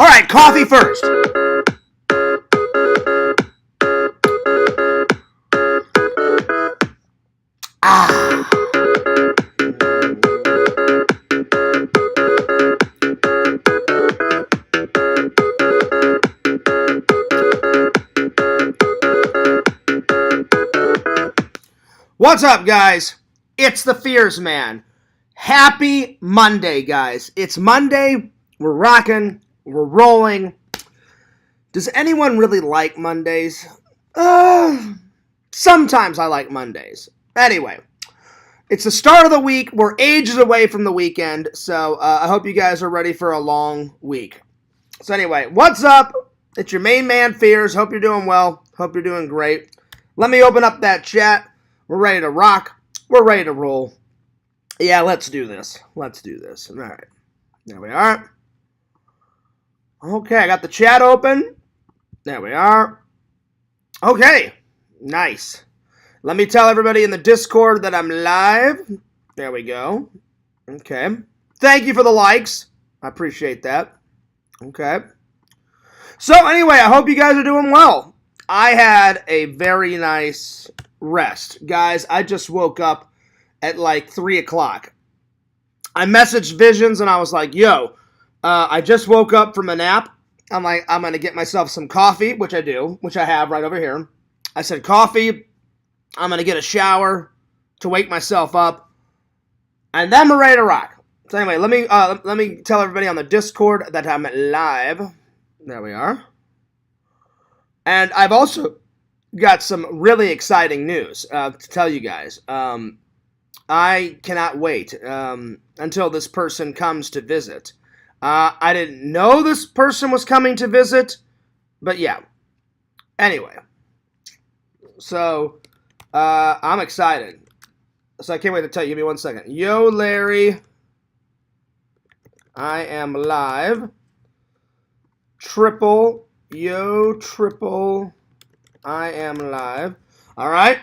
All right, coffee first. Ah. What's up, guys? It's the Fears Man. Happy Monday, guys. It's Monday. We're rocking. We're rolling. Does anyone really like Mondays? Sometimes I like Mondays. Anyway, it's the start of the week. We're ages away from the weekend, so I hope you guys are ready for a long week. So anyway, what's up? It's your main man, Fears. Hope you're doing well. Hope you're doing great. Let me open up that chat. We're ready to rock. We're ready to roll. Yeah, let's do this. Let's do this. All right. There we are. Okay, I got the chat open. There we are. Okay. Nice. Let me tell everybody in the Discord that I'm live. There we go. Okay. Thank you for the likes. I appreciate that. Okay. So anyway, I hope you guys are doing well. I had a very nice rest. Guys, I just woke up at like 3 o'clock. I messaged Visions and I was like, yo, I just woke up from a nap. I'm like, I'm going to get myself some coffee, which I do, which I have right over here. I said coffee. I'm going to get a shower to wake myself up. And then we're ready to rock. So anyway, let me tell everybody on the Discord that I'm live. There we are. And I've also got some really exciting news to tell you guys. I cannot wait until this person comes to visit. I didn't know this person was coming to visit, but yeah. Anyway, so I'm excited. So I can't wait to tell you. Give me 1 second. Yo, Larry. I am live. Triple. I am live. All right.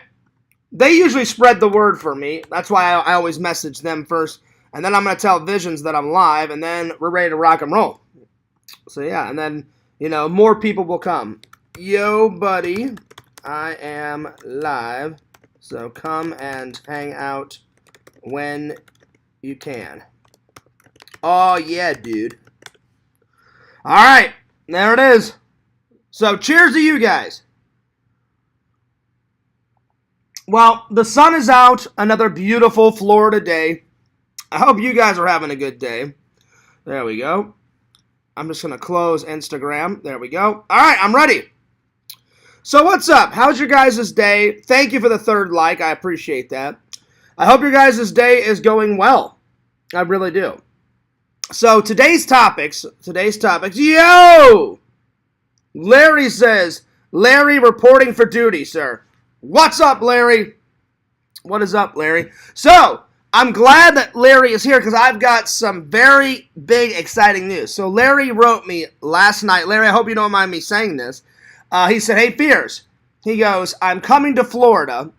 They usually spread the word for me. That's why I always message them first. And then I'm going to tell Visions that I'm live. And then we're ready to rock and roll. So, yeah. And then, more people will come. Yo, buddy. I am live. So come and hang out when you can. Oh, yeah, dude. All right. There it is. So, cheers to you guys. Well, the sun is out. Another beautiful Florida day. I hope you guys are having a good day. There we go. I'm just going to close Instagram. There we go. All right, I'm ready. So what's up? How's your guys' day? Thank you for the 3rd like. I appreciate that. I hope your guys' day is going well. I really do. So today's topics. Yo! Larry says, Larry reporting for duty, sir. What's up, Larry? What is up, Larry? So, I'm glad that Larry is here because I've got some very big, exciting news. So, Larry wrote me last night. Larry, I hope you don't mind me saying this. He said, hey, Fears. He goes, I'm coming to Florida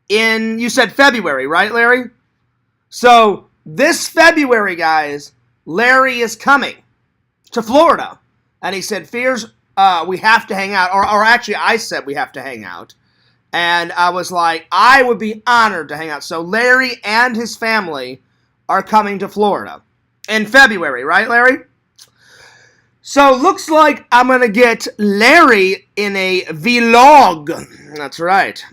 in, you said February, right, Larry? So, this February, guys, Larry is coming to Florida. And he said, Fears, we have to hang out. Or actually, I said we have to hang out. And I was like, I would be honored to hang out. So Larry and his family are coming to Florida in February, right, Larry? So looks like I'm going to get Larry in a vlog. That's right.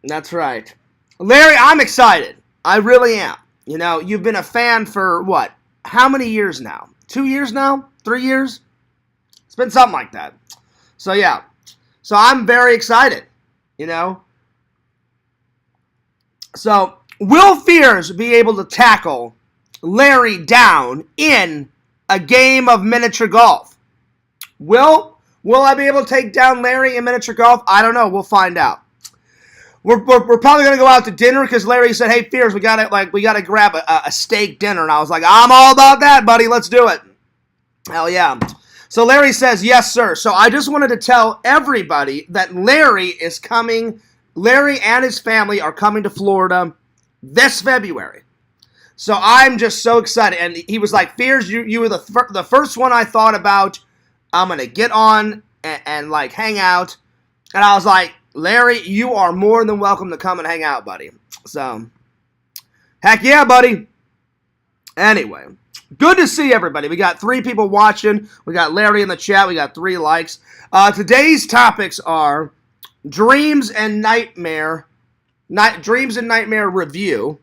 That's right. Larry, I'm excited. I really am. You've been a fan for what? How many years now? 2 years now? 3 years? It's been something like that. So, yeah. So, I'm very excited, So, will Fears be able to tackle Larry down in a game of miniature golf? Will I be able to take down Larry in miniature golf? I don't know. We'll find out. We're probably going to go out to dinner because Larry said, hey, Fears, we got to grab a steak dinner. And I was like, I'm all about that, buddy. Let's do it. Hell yeah. So Larry says, yes, sir. So I just wanted to tell everybody that Larry is coming. Larry and his family are coming to Florida this February. So I'm just so excited. And he was like, Fears, you were the first one I thought about. I'm going to get on and like hang out. And I was like, Larry, you are more than welcome to come and hang out, buddy. So, heck yeah, buddy. Anyway, good to see everybody. We got 3 people watching. We got Larry in the chat. We got 3 likes. Today's topics are Dreams and Nightmare review.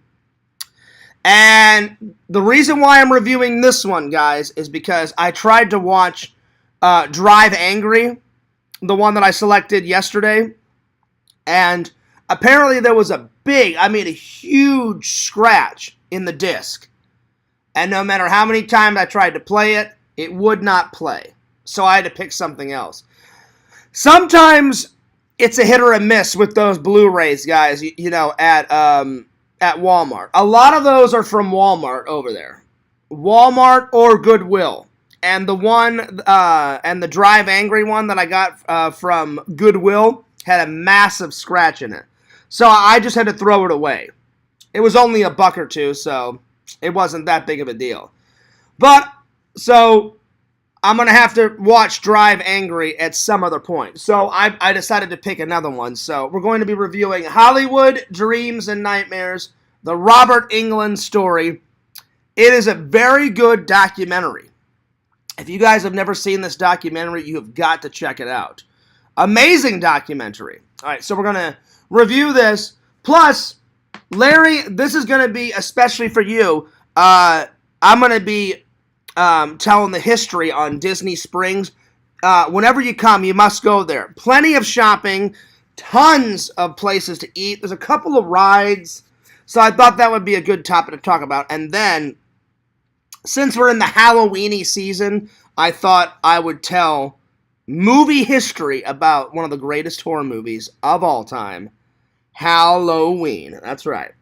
And the reason why I'm reviewing this one, guys, is because I tried to watch Drive Angry, the one that I selected yesterday, and apparently there was a huge scratch in the disc. And no matter how many times I tried to play it, it would not play. So I had to pick something else. Sometimes it's a hit or a miss with those Blu-rays, guys, at Walmart. A lot of those are from Walmart over there. Walmart or Goodwill. And the Drive Angry one that I got from Goodwill had a massive scratch in it. So I just had to throw it away. It was only $1 or $2, so it wasn't that big of a deal. But, so I'm going to have to watch Drive Angry at some other point. So I decided to pick another one. So we're going to be reviewing Hollywood Dreams and Nightmares, the Robert Englund story. It is a very good documentary. If you guys have never seen this documentary, you have got to check it out. Amazing documentary. All right, so we're going to review this. Plus, Larry, this is going to be especially for you. I'm going to be telling the history on Disney Springs. Whenever you come, you must go there. Plenty of shopping, tons of places to eat. There's a couple of rides. So I thought that would be a good topic to talk about. And then, since we're in the Halloween-y season, I thought I would tell movie history about one of the greatest horror movies of all time, Halloween. That's right.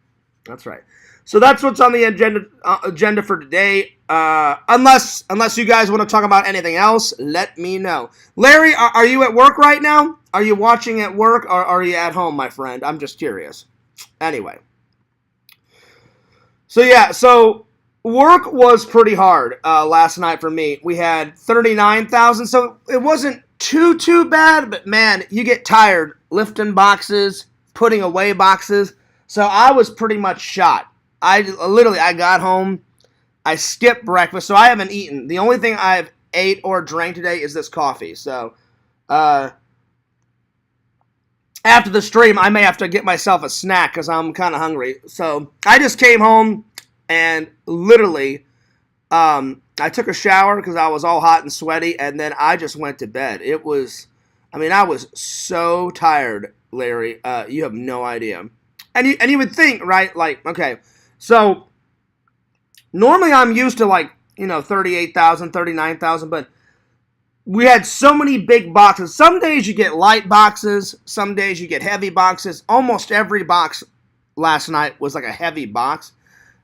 That's right. So that's what's on the agenda for today. Unless you guys want to talk about anything else, let me know. Larry, are you at work right now? Are you watching at work, or are you at home, my friend? I'm just curious. Anyway. So work was pretty hard last night for me. We had 39,000, so it wasn't too bad, but man, you get tired lifting boxes, putting away boxes. So I was pretty much shot. I got home, I skipped breakfast, so I haven't eaten. The only thing I've ate or drank today is this coffee. So after the stream, I may have to get myself a snack because I'm kind of hungry. So I just came home and literally I took a shower because I was all hot and sweaty, and then I just went to bed. I was so tired, Larry. You have no idea. And you would think, right, like, okay, so normally I'm used to 38,000, 39,000, but we had so many big boxes. Some days you get light boxes, some days you get heavy boxes. Almost every box last night was like a heavy box.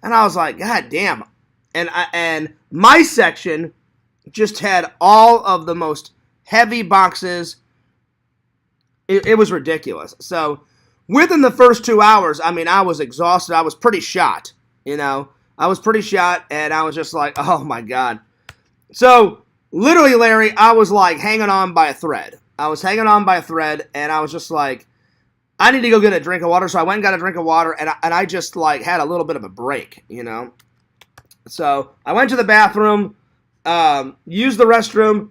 And I was like, God damn. And my section just had all of the most heavy boxes. It was ridiculous. So within the first 2 hours, I was exhausted. I was pretty shot, I was pretty shot, and I was just like, oh my God. So literally, Larry, I was like hanging on by a thread. And I was just like, I need to go get a drink of water. So I went and got a drink of water, and I just had a little bit of a break, So I went to the bathroom, used the restroom,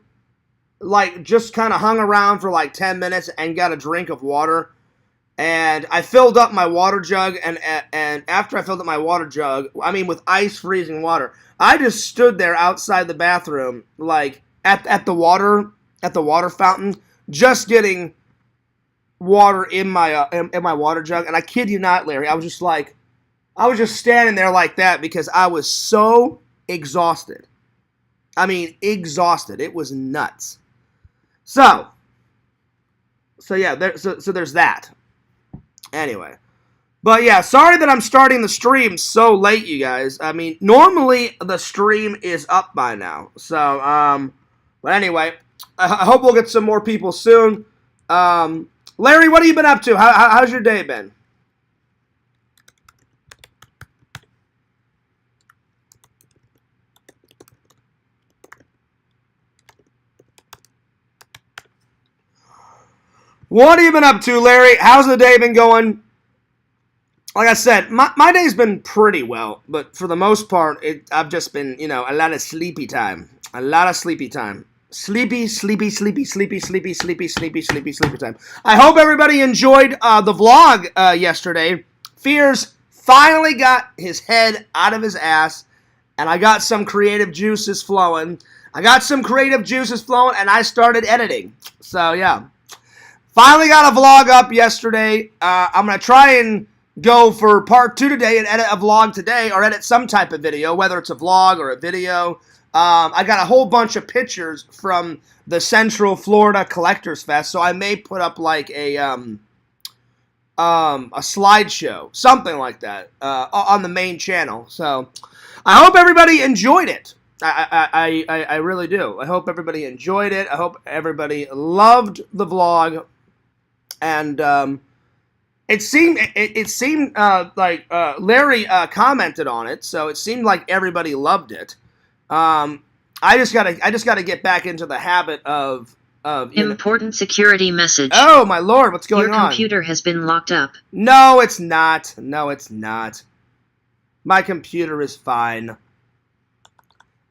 just kind of hung around for 10 minutes and got a drink of water. And I filled up my water jug, and after I filled up my water jug, with ice freezing water, I just stood there outside the bathroom, at the water fountain, just getting water in my water jug. And I kid you not, Larry, I was just standing there like that because I was so exhausted. Exhausted. It was nuts. So yeah, there's that. Anyway. But yeah, sorry that I'm starting the stream so late, you guys. Normally the stream is up by now. So, but anyway, I hope we'll get some more people soon. Larry, what have you been up to? How's your day been? What have you been up to, Larry? How's the day been going? Like I said, my day's been pretty well, but for the most part, I've just been, a lot of sleepy time. A lot of sleepy time. Sleepy time. I hope everybody enjoyed the vlog yesterday. Fears finally got his head out of his ass, and I got some creative juices flowing. And I started editing. So, yeah. Finally got a vlog up yesterday. I'm going to try and go for part 2 today and edit a vlog today, or edit some type of video, whether it's a vlog or a video. I got a whole bunch of pictures from the Central Florida Collectors Fest, so I may put up like a slideshow, something like that, on the main channel. So I hope everybody enjoyed it. I really do. I hope everybody enjoyed it. I hope everybody loved the vlog. And it seemed like Larry commented on it, so it seemed like everybody loved it. I just gotta get back into the habit of important security message. Oh my lord, what's going on? Your computer has been locked up. No, it's not. No, it's not. My computer is fine.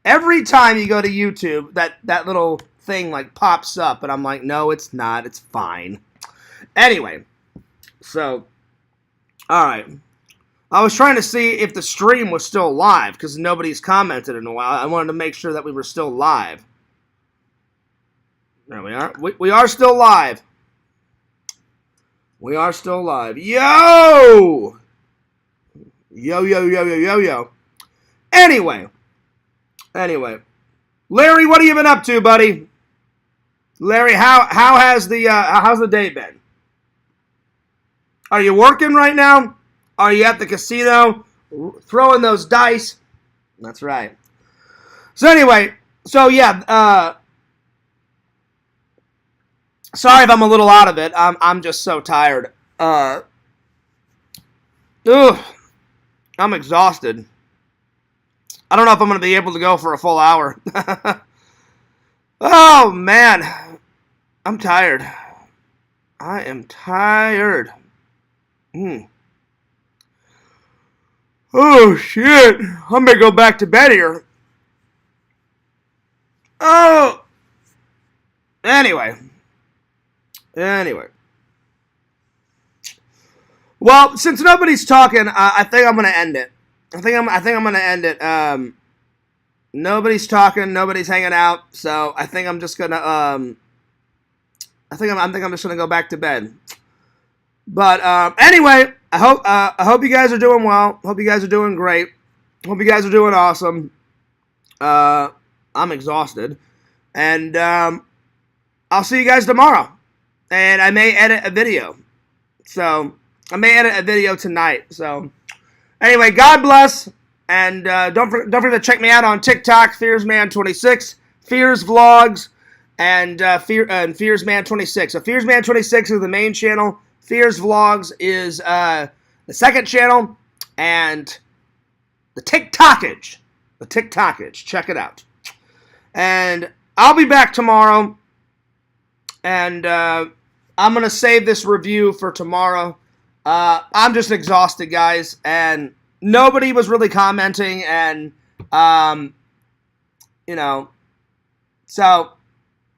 Every time you go to YouTube, that little thing like pops up, and I'm like, no, it's not. It's fine. Anyway, so, alright. I was trying to see if the stream was still live, because nobody's commented in a while. I wanted to make sure that we were still live. There we are. We are still live. We are still live. Yo! Yo. Anyway. Larry, what have you been up to, buddy? Larry, how's the day been? Are you working right now? Are you at the casino throwing those dice? That's right. So anyway, yeah, sorry if I'm a little out of it. I'm just so tired. I'm exhausted. I don't know if I'm going to be able to go for a full hour. Oh, man. I'm tired. I am tired. Oh, shit. I'm going to go back to bed here. Oh. Anyway. Well, since nobody's talking, I think I'm going to end it. I think I'm going to end it. Nobody's talking, nobody's hanging out, so I think I'm just going to I think I'm just going to go back to bed. But anyway, I hope you guys are doing well. Hope you guys are doing great. Hope you guys are doing awesome. I'm exhausted. And I'll see you guys tomorrow. And I may edit a video. So, I may edit a video tonight. So, anyway, God bless. And don't forget to check me out on TikTok, FearsMan26, Fears Vlogs, and FearsMan26. So, FearsMan26 is the main channel. Fears Vlogs is the second channel. And the TikTokage. Check it out. And I'll be back tomorrow. And I'm going to save this review for tomorrow. I'm just exhausted, guys. And nobody was really commenting. And, so,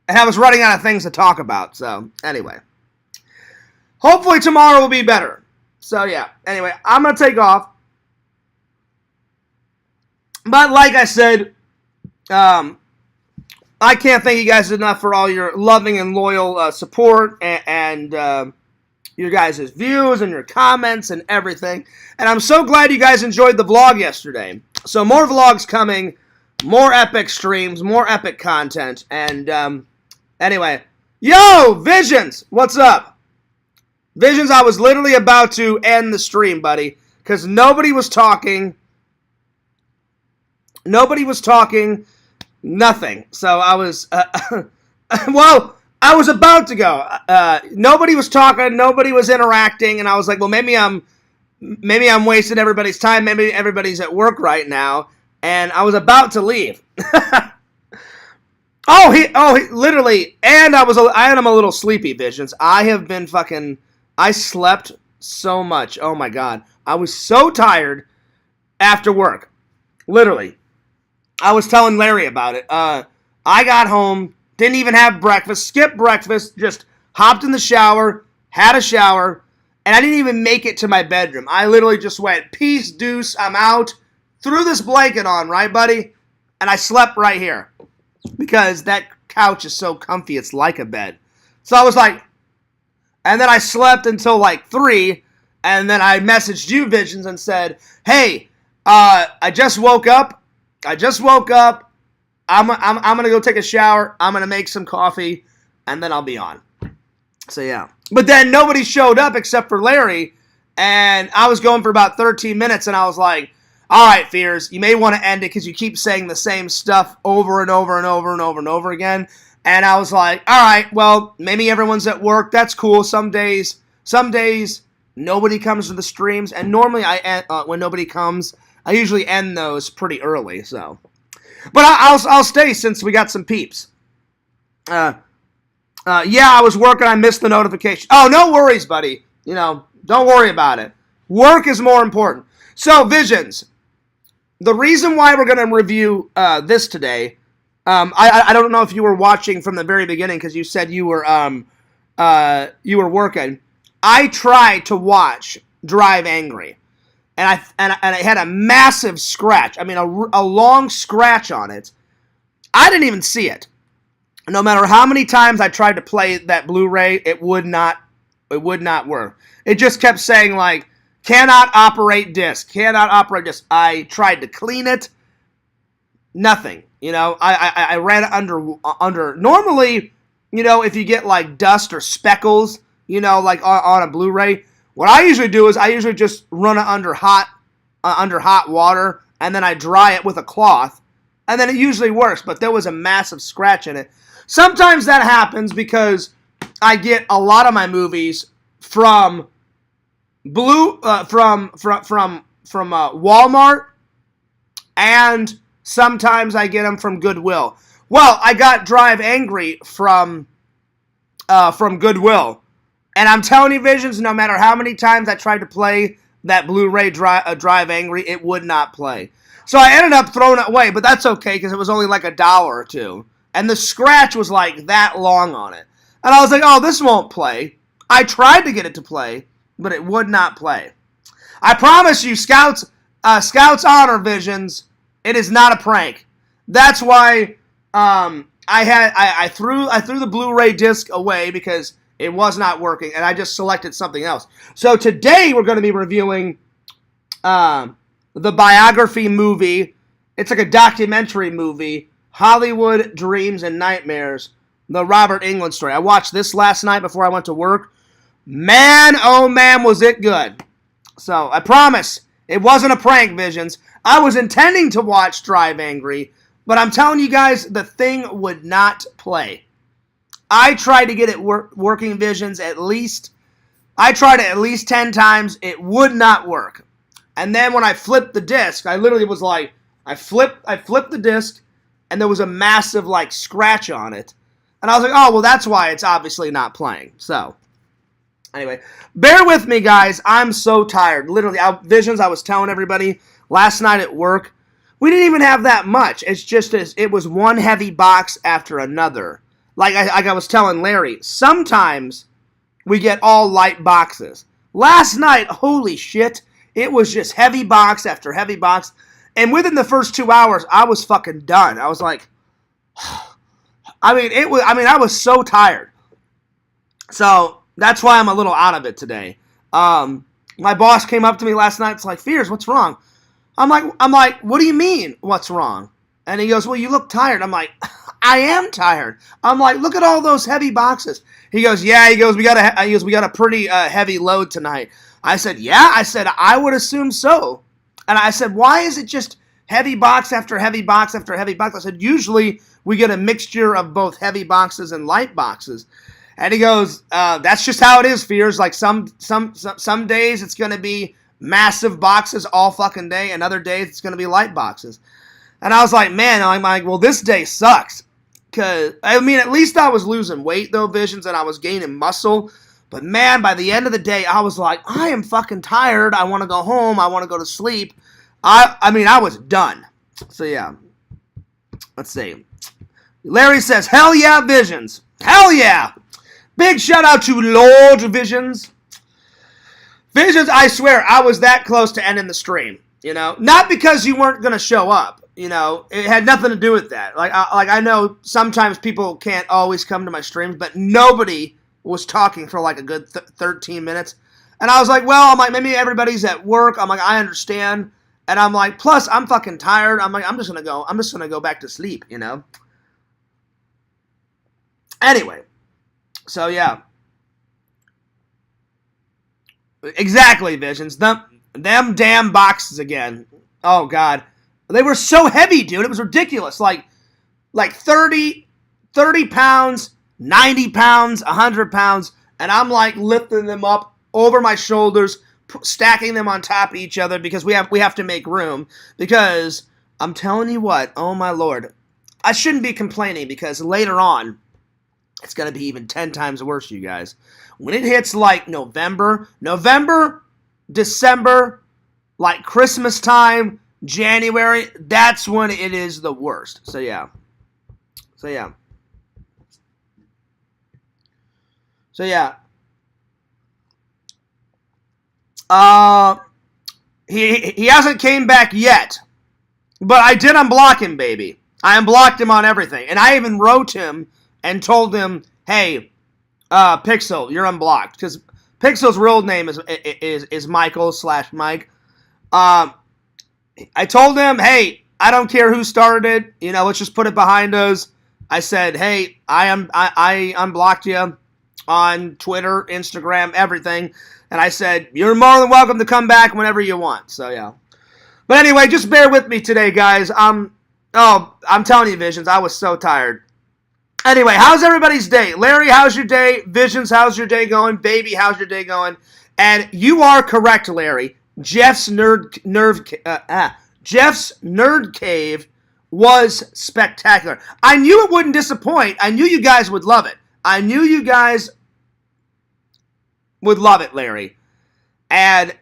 and I was running out of things to talk about. So, anyway. Hopefully tomorrow will be better. So, yeah. Anyway, I'm going to take off. But like I said, I can't thank you guys enough for all your loving and loyal support and your guys' views and your comments and everything. And I'm so glad you guys enjoyed the vlog yesterday. So more vlogs coming, more epic streams, more epic content. And anyway, yo, Visions, what's up? Visions, I was literally about to end the stream, buddy, because nobody was talking. Nothing. So I was, well, I was about to go. Nobody was talking. Nobody was interacting. And I was like, well, maybe I'm wasting everybody's time. Maybe everybody's at work right now. And I was about to leave. he literally, and I am a little sleepy, Visions. I slept so much. Oh my God. I was so tired after work. Literally. I was telling Larry about it. I got home, didn't even have breakfast, skipped breakfast, just hopped in the shower, had a shower, and I didn't even make it to my bedroom. I literally just went, peace, deuce, I'm out, threw this blanket on, right, buddy? And I slept right here because that couch is so comfy, it's like a bed. So I was like, and then I slept until like 3, and then I messaged you, Visions, and said, hey, I just woke up. I'm going to go take a shower. I'm going to make some coffee, and then I'll be on. So, yeah. But then nobody showed up except for Larry, and I was going for about 13 minutes, and I was like, all right, Fears, you may want to end it because you keep saying the same stuff over and over and over and over and over again. And I was like, all right, well, maybe everyone's at work. That's cool. Some days nobody comes to the streams, and normally when nobody comes, I usually end those pretty early. So, but I'll stay since we got some peeps. Yeah, I was working. I missed the notification. Oh, no worries, buddy. Don't worry about it. Work is more important. So, Visions, the reason why we're going to review this today. I don't know if you were watching from the very beginning because you said you were working. I tried to watch Drive Angry, and I had a massive scratch. I mean, a long scratch on it. I didn't even see it. No matter how many times I tried to play that Blu-ray, it would not work. It just kept saying like, cannot operate disc. I tried to clean it. Nothing. I ran it under. Normally, if you get like dust or speckles, like on a Blu-ray, what I usually do is I usually just run it under hot water, and then I dry it with a cloth, and then it usually works. But there was a massive scratch in it. Sometimes that happens because I get a lot of my movies from Walmart, and sometimes I get them from Goodwill. Well, I got Drive Angry from Goodwill. And I'm telling you, Visions, no matter how many times I tried to play that Blu-ray Drive Angry, it would not play. So I ended up throwing it away, but that's okay because it was only like $1 or $2. And the scratch was like that long on it. And I was like, oh, this won't play. I tried to get it to play, but it would not play. I promise you, Scouts Honor, Visions, it is not a prank. That's why I threw the Blu-ray disc away because it was not working, and I just selected something else. So today we're going to be reviewing the biography movie. It's like a documentary movie, Hollywood Dreams and Nightmares, the Robert Englund story. I watched this last night before I went to work. Man, oh man, was it good. So I promise it wasn't a prank, Visions. I was intending to watch Drive Angry, but I'm telling you guys, the thing would not play. I tried to get it working, Visions, I tried it at least 10 times. It would not work. And then when I flipped the disc, I literally was like, I flipped the disc, and there was a massive, like, scratch on it. And I was like, oh, well, that's why it's obviously not playing. So, anyway, bear with me, guys. I'm so tired. Literally, Visions, I was telling everybody last night at work, we didn't even have that much. It's just it was one heavy box after another. Like I was telling Larry, sometimes we get all light boxes. Last night, holy shit, it was just heavy box after heavy box. And within the first 2 hours, I was fucking done. I was like, I was so tired. So that's why I'm a little out of it today. My boss came up to me last night. It's like, Fears, what's wrong? I'm like, what do you mean, what's wrong? And he goes, well, you look tired. I'm like, I am tired. I'm like, look at all those heavy boxes. He goes, yeah. He goes, we got a pretty heavy load tonight. I said, yeah. I said, I would assume so. And I said, why is it just heavy box after heavy box after heavy box? I said, usually we get a mixture of both heavy boxes and light boxes. And he goes, that's just how it is, Fears. Like some days it's going to be massive boxes all fucking day, and other days it's going to be light boxes. And I was like, man, I'm like, well, this day sucks. Cause I mean, at least I was losing weight though, Visions, and I was gaining muscle. But man, by the end of the day, I was like, I am fucking tired. I want to go home. I want to go to sleep. I mean, I was done. So yeah, let's see. Larry says, hell yeah, Visions. Hell yeah. Big shout out to Lord Visions. Visions, I swear, I was that close to ending the stream. You know, not because you weren't going to show up. You know, it had nothing to do with that. Like I know sometimes people can't always come to my streams, but nobody was talking for like a good 13 minutes. And I was like, well, I'm like, maybe everybody's at work. I'm like, I understand. And I'm like, plus, I'm fucking tired. I'm like, I'm just going to go back to sleep, you know? Anyway. So, yeah. Exactly, Visions. Them damn boxes again. Oh, God. They were so heavy, dude. It was ridiculous. Like 30 pounds, 90 pounds, 100 pounds. And I'm like lifting them up over my shoulders, stacking them on top of each other because we have to make room. Because I'm telling you what, oh my Lord. I shouldn't be complaining because later on, it's going to be even 10 times worse, you guys. When it hits like November, December, like Christmas time, January, that's when it is the worst. So yeah. He hasn't came back yet. But I did unblock him, baby. I unblocked him on everything. And I even wrote him and told him, hey, Pixel, you're unblocked. Because Pixel's real name is Michael/Mike. I told him, hey, I don't care who started it. You know, let's just put it behind us. I said, hey, I unblocked you on Twitter, Instagram, everything. And I said, you're more than welcome to come back whenever you want. So, yeah. But anyway, just bear with me today, guys. I'm telling you, Visions, I was so tired. Anyway, how's everybody's day? Larry, how's your day? Visions, how's your day going? Baby, how's your day going? And you are correct, Larry. Jeff's Nerd Cave was spectacular. I knew it wouldn't disappoint. I knew you guys would love it. I knew you guys would love it, Larry. And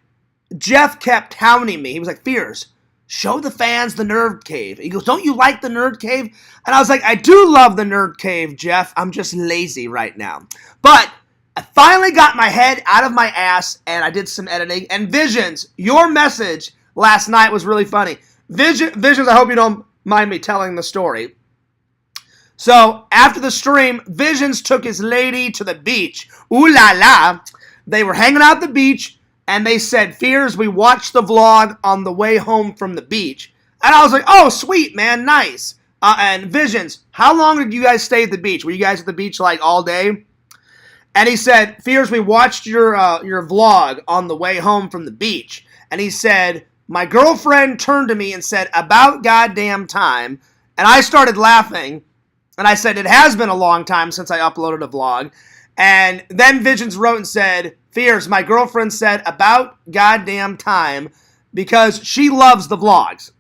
Jeff kept hounding me. He was like, Fears, show the fans the Nerd Cave. He goes, don't you like the Nerd Cave? And I was like, I do love the Nerd Cave, Jeff. I'm just lazy right now. But I finally got my head out of my ass, and I did some editing. And Visions, your message last night was really funny. Visions, I hope you don't mind me telling the story. So, after the stream, Visions took his lady to the beach. Ooh la la. They were hanging out at the beach, and they said, Fears, we watched the vlog on the way home from the beach. And I was like, oh, sweet, man, nice. And Visions, how long did you guys stay at the beach? Were you guys at the beach, like, all day? And he said, Fears, we watched your vlog on the way home from the beach. And he said, my girlfriend turned to me and said, about goddamn time. And I started laughing. And I said, it has been a long time since I uploaded a vlog. And then Visions wrote and said, Fears, my girlfriend said, about goddamn time, because she loves the vlogs.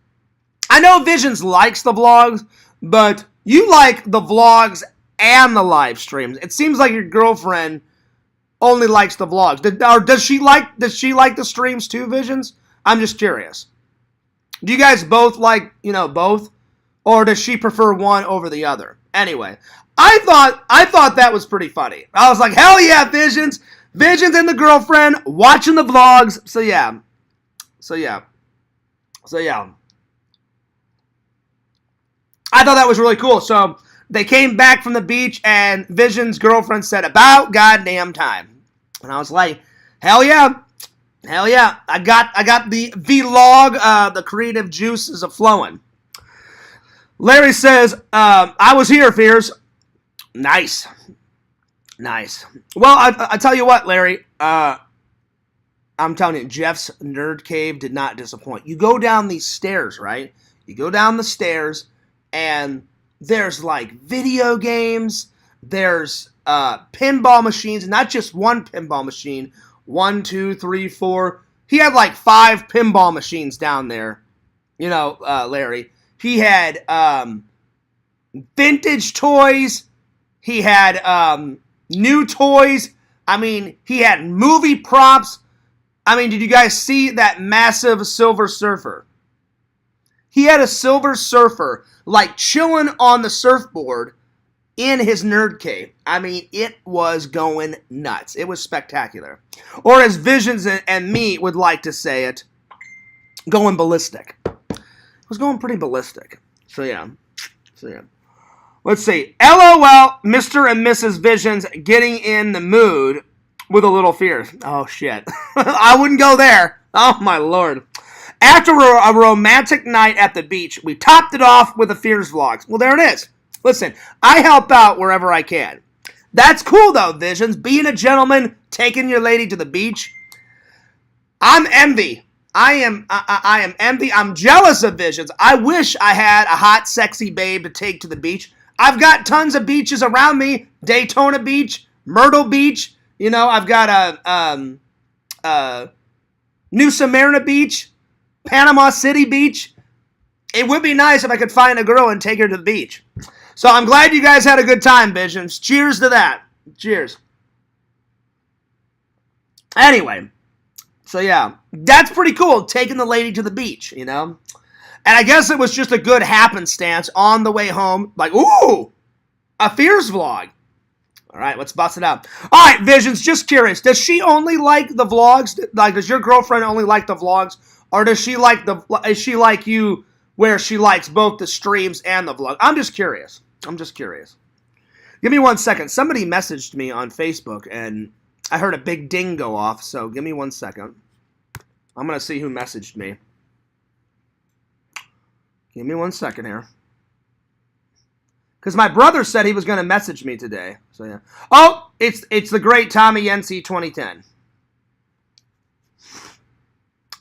I know Visions likes the vlogs, but you like the vlogs and the live streams. It seems like your girlfriend only likes the vlogs. Or does she like the streams too, Visions? I'm just curious. Do you guys both like, both? Or does she prefer one over the other? Anyway, I thought that was pretty funny. I was like, hell yeah, Visions. Visions and the girlfriend watching the vlogs. So yeah. I thought that was really cool. So they came back from the beach and Visions' girlfriend said, about goddamn time. And I was like, hell yeah. Hell yeah. I got the vlog, the creative juices are flowing. Larry says, I was here, Fears. Nice. Well, I tell you what, Larry. I'm telling you, Jeff's Nerd Cave did not disappoint. You go down these stairs, right? You go down the stairs, and there's, like, video games. There's pinball machines. Not just one pinball machine. 1, 2, 3, 4. He had, like, 5 pinball machines down there. Larry. He had vintage toys. He had new toys. I mean, he had movie props. I mean, did you guys see that massive Silver Surfer? He had a Silver Surfer, like, chilling on the surfboard in his nerd cave. I mean, it was going nuts. It was spectacular. Or as Visions and me would like to say it, going ballistic. It was going pretty ballistic. So, yeah. Let's see. LOL, Mr. and Mrs. Visions getting in the mood with a little fear. Oh, shit. I wouldn't go there. Oh, my Lord. After a romantic night at the beach, we topped it off with the Fears vlogs. Well, there it is. Listen, I help out wherever I can. That's cool, though, Visions. Being a gentleman, taking your lady to the beach. I'm envy. I am envy. I'm jealous of Visions. I wish I had a hot, sexy babe to take to the beach. I've got tons of beaches around me. Daytona Beach, Myrtle Beach. You know, I've got New Smyrna Beach, Panama City Beach. It would be nice if I could find a girl and take her to the beach. So I'm glad you guys had a good time, Visions. Cheers to that. Cheers. Anyway, so yeah, that's pretty cool, taking the lady to the beach, you know? And I guess it was just a good happenstance on the way home. Like, ooh, a Fears vlog. All right, let's bust it out. All right, Visions, just curious. Does she only like the vlogs? Like, does your girlfriend only like the vlogs? Or is she like you where she likes both the streams and the vlog? I'm just curious. Give me 1 second. Somebody messaged me on Facebook, and I heard a big ding go off, so give me 1 second. I'm going to see who messaged me. Give me 1 second here. Because my brother said he was going to message me today. So, yeah. Oh, it's the great Tommy NC 2010.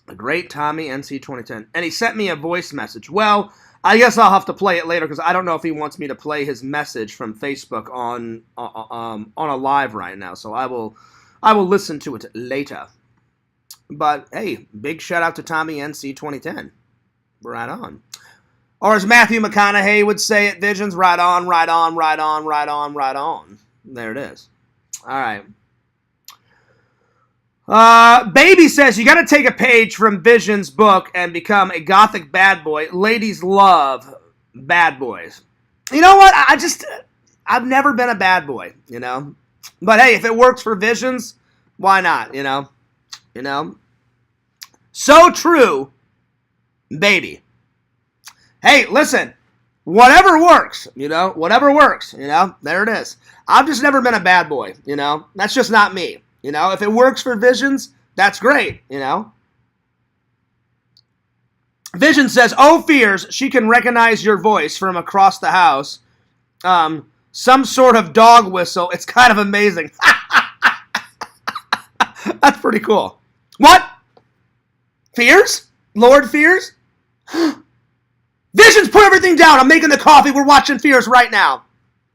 The great Tommy NC 2010. And he sent me a voice message. Well, I guess I'll have to play it later because I don't know if he wants me to play his message from Facebook on a live right now. So I will listen to it later. But hey, big shout out to Tommy NC 2010. Right on. Or as Matthew McConaughey would say at Visions, right on, right on, right on, right on, right on. There it is. All right. Baby says, you got to take a page from Vision's book and become a gothic bad boy. Ladies love bad boys. You know what? I've never been a bad boy, you know? But hey, if it works for Visions, why not, you know? You know? So true, baby. Hey, listen, whatever works, you know? Whatever works, you know? There it is. I've just never been a bad boy, you know? That's just not me. You know, if it works for Visions, that's great, you know. Vision says, oh, Fears, she can recognize your voice from across the house. Some sort of dog whistle. It's kind of amazing. That's pretty cool. What? Fears? Lord Fears? Visions, put everything down. I'm making the coffee. We're watching Fears right now.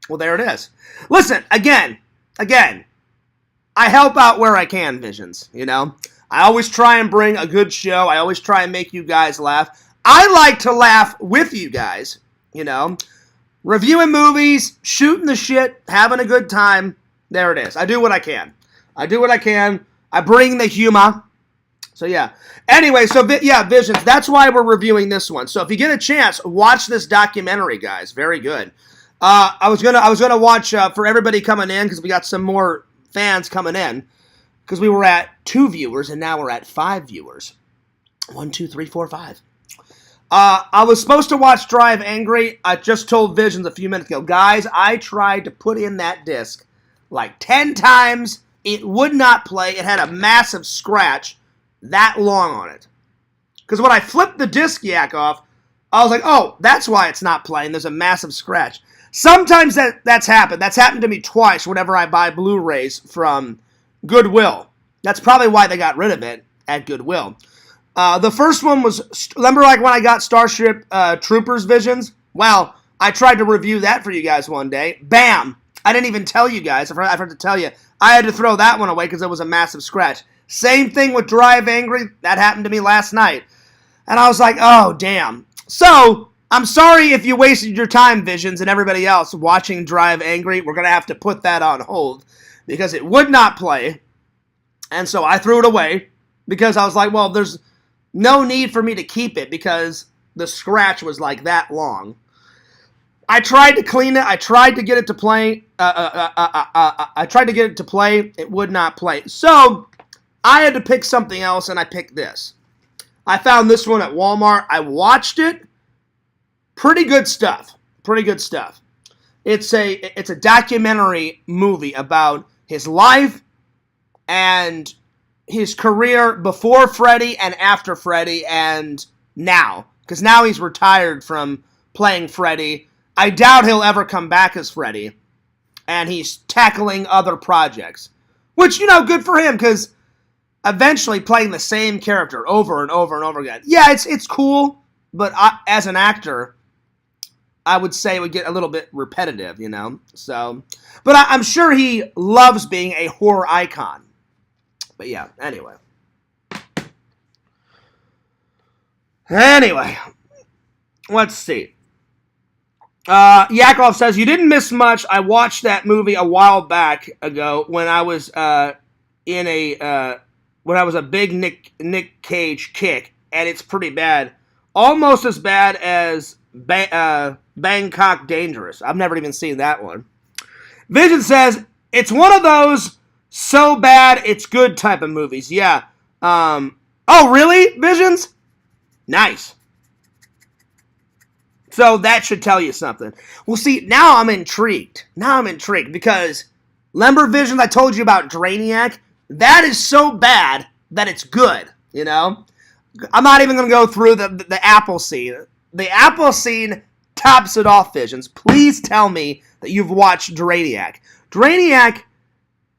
Well, there it is. Listen, again. I help out where I can, Visions, you know? I always try and bring a good show. I always try and make you guys laugh. I like to laugh with you guys, you know? Reviewing movies, shooting the shit, having a good time. There it is. I do what I can. I bring the humor. So, yeah. Anyway, so, yeah, Visions, that's why we're reviewing this one. So, if you get a chance, watch this documentary, guys. Very good. I was gonna watch for everybody coming in because we got some more fans coming in because we were at 2 viewers and now we're at 5 viewers. 1, 2, 3, 4, 5. I was supposed to watch Drive Angry. I just told Visions a few minutes ago, guys, I tried to put in that disc like 10 times. It would not play. It had a massive scratch that long on it. Because when I flipped the disc yak off, I was like, oh, that's why it's not playing. There's a massive scratch. Sometimes that's happened. That's happened to me twice whenever I buy Blu-rays from Goodwill. That's probably why they got rid of it at Goodwill. The first one was, remember like when I got Starship Troopers Visions? Well, I tried to review that for you guys one day. Bam! I didn't even tell you guys. I forgot to tell you. I had to throw that one away because it was a massive scratch. Same thing with Drive Angry. That happened to me last night. And I was like, oh, damn. So, I'm sorry if you wasted your time, Visions, and everybody else watching Drive Angry. We're going to have to put that on hold because it would not play. And so I threw it away because I was like, well, there's no need for me to keep it because the scratch was like that long. I tried to clean it. I tried to get it to play. I tried to get it to play. It would not play. So I had to pick something else, and I picked this. I found this one at Walmart. I watched it. Pretty good stuff. Pretty good stuff. It's a documentary movie about his life and his career before Freddy and after Freddy and now. Because now he's retired from playing Freddy. I doubt he'll ever come back as Freddy. And he's tackling other projects. Which, good for him, because eventually playing the same character over and over and over again. Yeah, it's cool, but as an actor, I would say it would get a little bit repetitive, So, but I'm sure he loves being a horror icon. But yeah, anyway. Let's see. Yakov says, you didn't miss much. I watched that movie a while back ago when I was when I was a big Nick Cage kick, and it's pretty bad. Almost as bad as Bangkok Dangerous. I've never even seen that one. Vision says, it's one of those so bad it's good type of movies. Yeah. Oh, really, Visions? Nice. So that should tell you something. Well, see, now I'm intrigued. Because, remember, Visions, I told you about Drainiac? That is so bad that it's good, I'm not even going to go through the Apple scene. The Apple scene tops it off, Visions. Please tell me that you've watched Drainiac. Drainiac,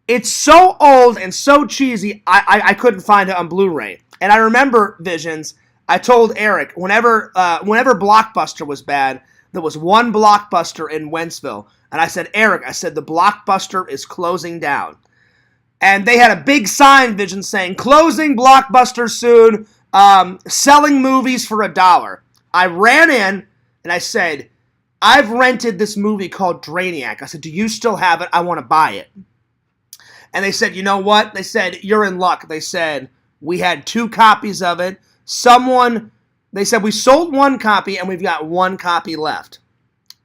it's so old and so cheesy, I couldn't find it on Blu-ray. And I remember, Visions, I told Eric, whenever Blockbuster was bad, there was one Blockbuster in Wentzville. And I said, Eric, the Blockbuster is closing down. And they had a big sign, Vision, saying, closing Blockbuster soon, selling movies for $1. I ran in and I said, I've rented this movie called Drainiac. I said, do you still have it? I want to buy it. And they said, you know what? They said, you're in luck. They said, we had 2 copies of it. They said, we sold 1 copy and we've got 1 copy left.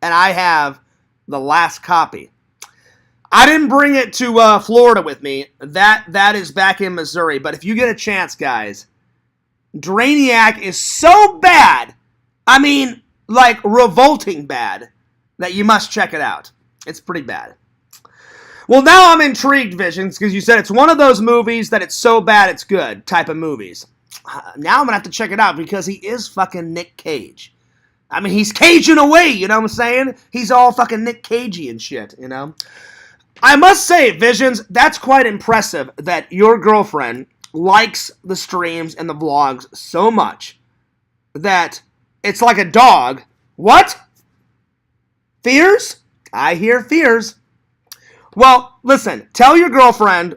And I have the last copy. I didn't bring it to Florida with me. That is back in Missouri. But if you get a chance, guys, Drainiac is so bad, I mean, like revolting bad, that you must check it out. It's pretty bad. Well, now I'm intrigued, Visions, because you said it's one of those movies that it's so bad it's good type of movies. Now I'm going to have to check it out because he is fucking Nick Cage. I mean, he's Cajun away, you know what I'm saying? He's all fucking Nick Cagey and shit, I must say, Visions, that's quite impressive that your girlfriend likes the streams and the vlogs so much that it's like a dog. What? Fears? I hear fears. Well, listen, tell your girlfriend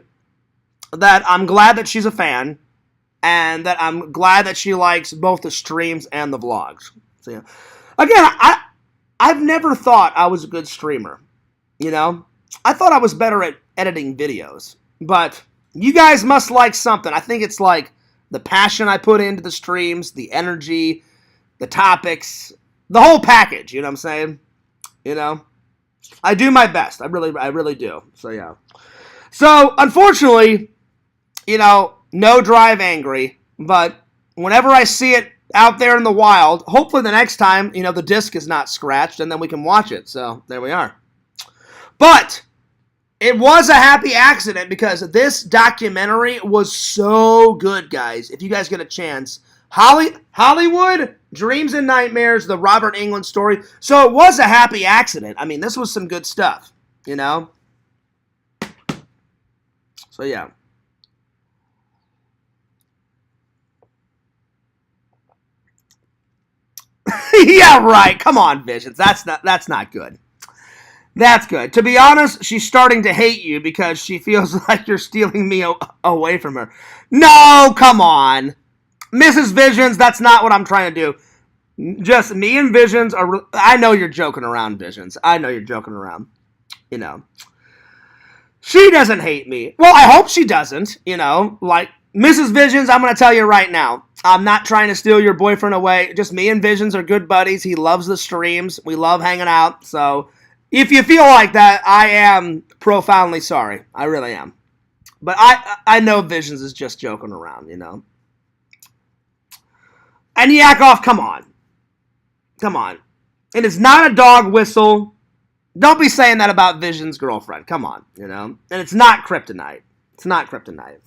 that I'm glad that she's a fan and that I'm glad that she likes both the streams and the vlogs. So, yeah. Again, I've never thought I was a good streamer, I thought I was better at editing videos, but you guys must like something. I think it's like the passion I put into the streams, the energy, the topics, the whole package, you know what I'm saying? I do my best. I really do. So, yeah. So, unfortunately, no Drive Angry, but whenever I see it out there in the wild, hopefully the next time, the disc is not scratched and then we can watch it. So, there we are. But it was a happy accident because this documentary was so good, guys. If you guys get a chance, Hollywood, Dreams and Nightmares, the Robert Englund story. So it was a happy accident. I mean, this was some good stuff, So, yeah. Yeah, right. Come on, Visions. That's not good. That's good. To be honest, she's starting to hate you because she feels like you're stealing me away from her. No, come on. Mrs. Visions, that's not what I'm trying to do. Just me and Visions are. I know you're joking around, Visions. I know you're joking around. You know. She doesn't hate me. Well, I hope she doesn't. You know, like Mrs. Visions, I'm going to tell you right now. I'm not trying to steal your boyfriend away. Just me and Visions are good buddies. He loves the streams. We love hanging out. So if you feel like that, I am profoundly sorry. I really am. But I know Visions is just joking around, you know. And Yakov, come on. Come on. It is not a dog whistle. Don't be saying that about Vision's girlfriend. Come on, you know. And it's not kryptonite. It's not kryptonite.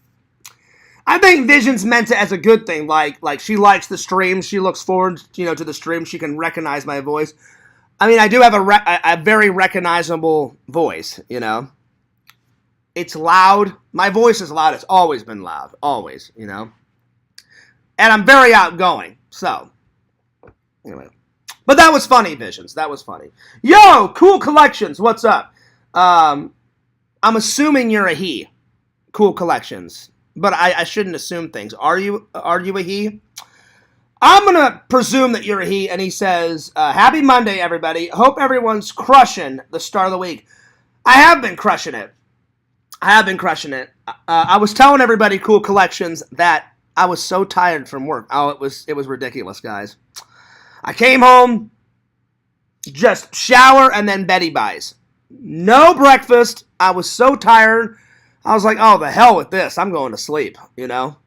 I think Vision's meant it as a good thing. Like she likes the stream. She looks forward, you know, to the stream. She can recognize my voice. I mean, I do have a very recognizable voice, you know. It's loud. My voice is loud. It's always been loud. Always, you know. And I'm very outgoing. So, anyway. But that was funny, Visions. That was funny. Yo, Cool Collections. What's up? I'm assuming you're a he. Cool Collections. But I shouldn't assume things. Are you a he? I'm going to presume that you're a he. And he says, happy Monday, everybody. Hope everyone's crushing the start of the week. I have been crushing it. I was telling everybody, Cool Collections, that I was so tired from work. Oh, it was ridiculous, guys. I came home, just shower, and then Betty buys. No breakfast. I was so tired. I was like, oh, the hell with this. I'm going to sleep, you know.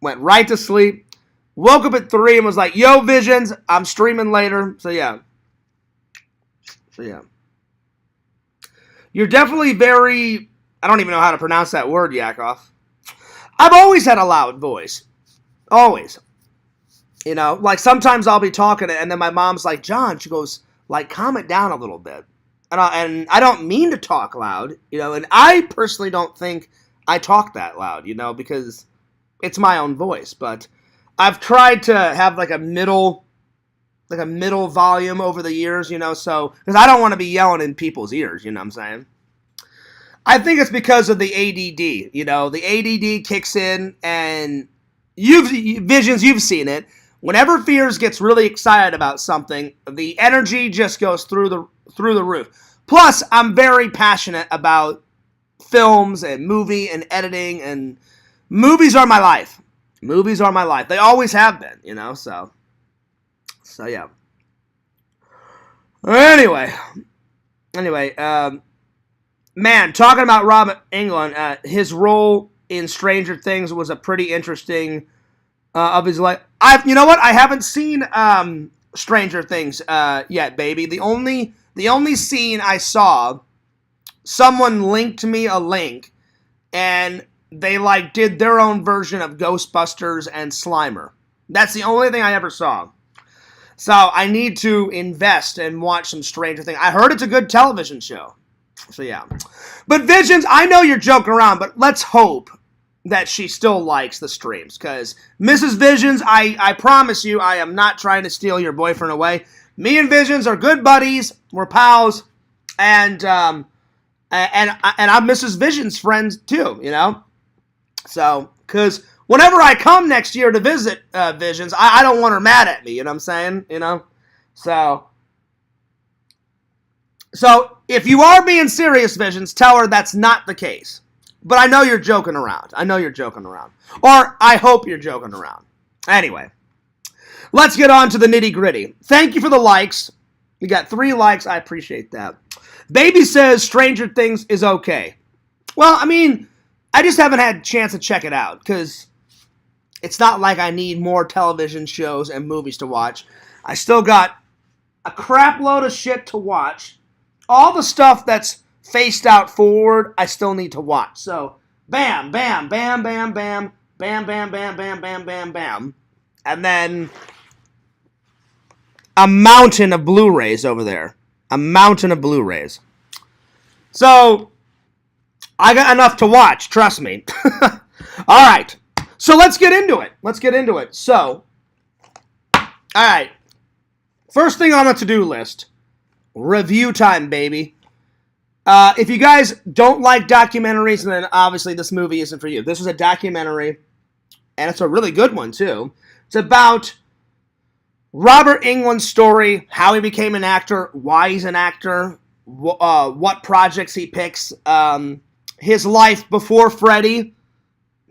Went right to sleep. Woke up at 3 and was like, yo, Visions, I'm streaming later. So, yeah. You're definitely very... I don't even know how to pronounce that word, Yakov. I've always had a loud voice. Always. You know, like sometimes I'll be talking and then my mom's like, John, she goes, like, calm it down a little bit. And I don't mean to talk loud, you know, and I personally don't think I talk that loud, you know, because it's my own voice. But I've tried to have like a middle volume over the years, you know, so, because I don't want to be yelling in people's ears, you know what I'm saying? I think it's because of the ADD, you know, the ADD kicks in and Visions, you've seen it. Whenever Fears gets really excited about something, the energy just goes through the roof. Plus, I'm very passionate about films and movie and editing, and movies are my life. Movies are my life. They always have been, you know, so yeah. Anyway, man, talking about Robert Englund, his role in Stranger Things was a pretty interesting of his life. You know what? I haven't seen Stranger Things yet, baby. The only scene I saw, someone linked me a link, and they like did their own version of Ghostbusters and Slimer. That's the only thing I ever saw. So I need to invest and watch some Stranger Things. I heard it's a good television show. So yeah. But Visions, I know you're joking around, but let's hope that she still likes the streams. Because Mrs. Visions, I promise you, I am not trying to steal your boyfriend away. Me and Visions are good buddies. We're pals. And I'm Mrs. Visions' friend too, you know? So, because whenever I come next year to visit Visions, I don't want her mad at me, you know what I'm saying? You know? So if you are being serious, Visions, tell her that's not the case. But I know you're joking around. Or I hope you're joking around. Anyway, let's get on to the nitty gritty. Thank you for the likes. We got 3 likes. I appreciate that. Baby says Stranger Things is okay. Well, I mean, I just haven't had a chance to check it out. Because it's not like I need more television shows and movies to watch. I still got a crap load of shit to watch. All the stuff that's faced out forward, I still need to watch. So, bam, bam, bam, bam, bam, bam, bam, bam, bam, bam, bam, bam. And then a mountain of Blu-rays over there. A mountain of Blu-rays. So, I got enough to watch, trust me. All right. So, let's get into it. So, all right. First thing on the to-do list. Review time, baby. If you guys don't like documentaries, then obviously this movie isn't for you. This is a documentary, and it's a really good one, too. It's about Robert Englund's story, how he became an actor, why he's an actor, what projects he picks, his life before Freddy,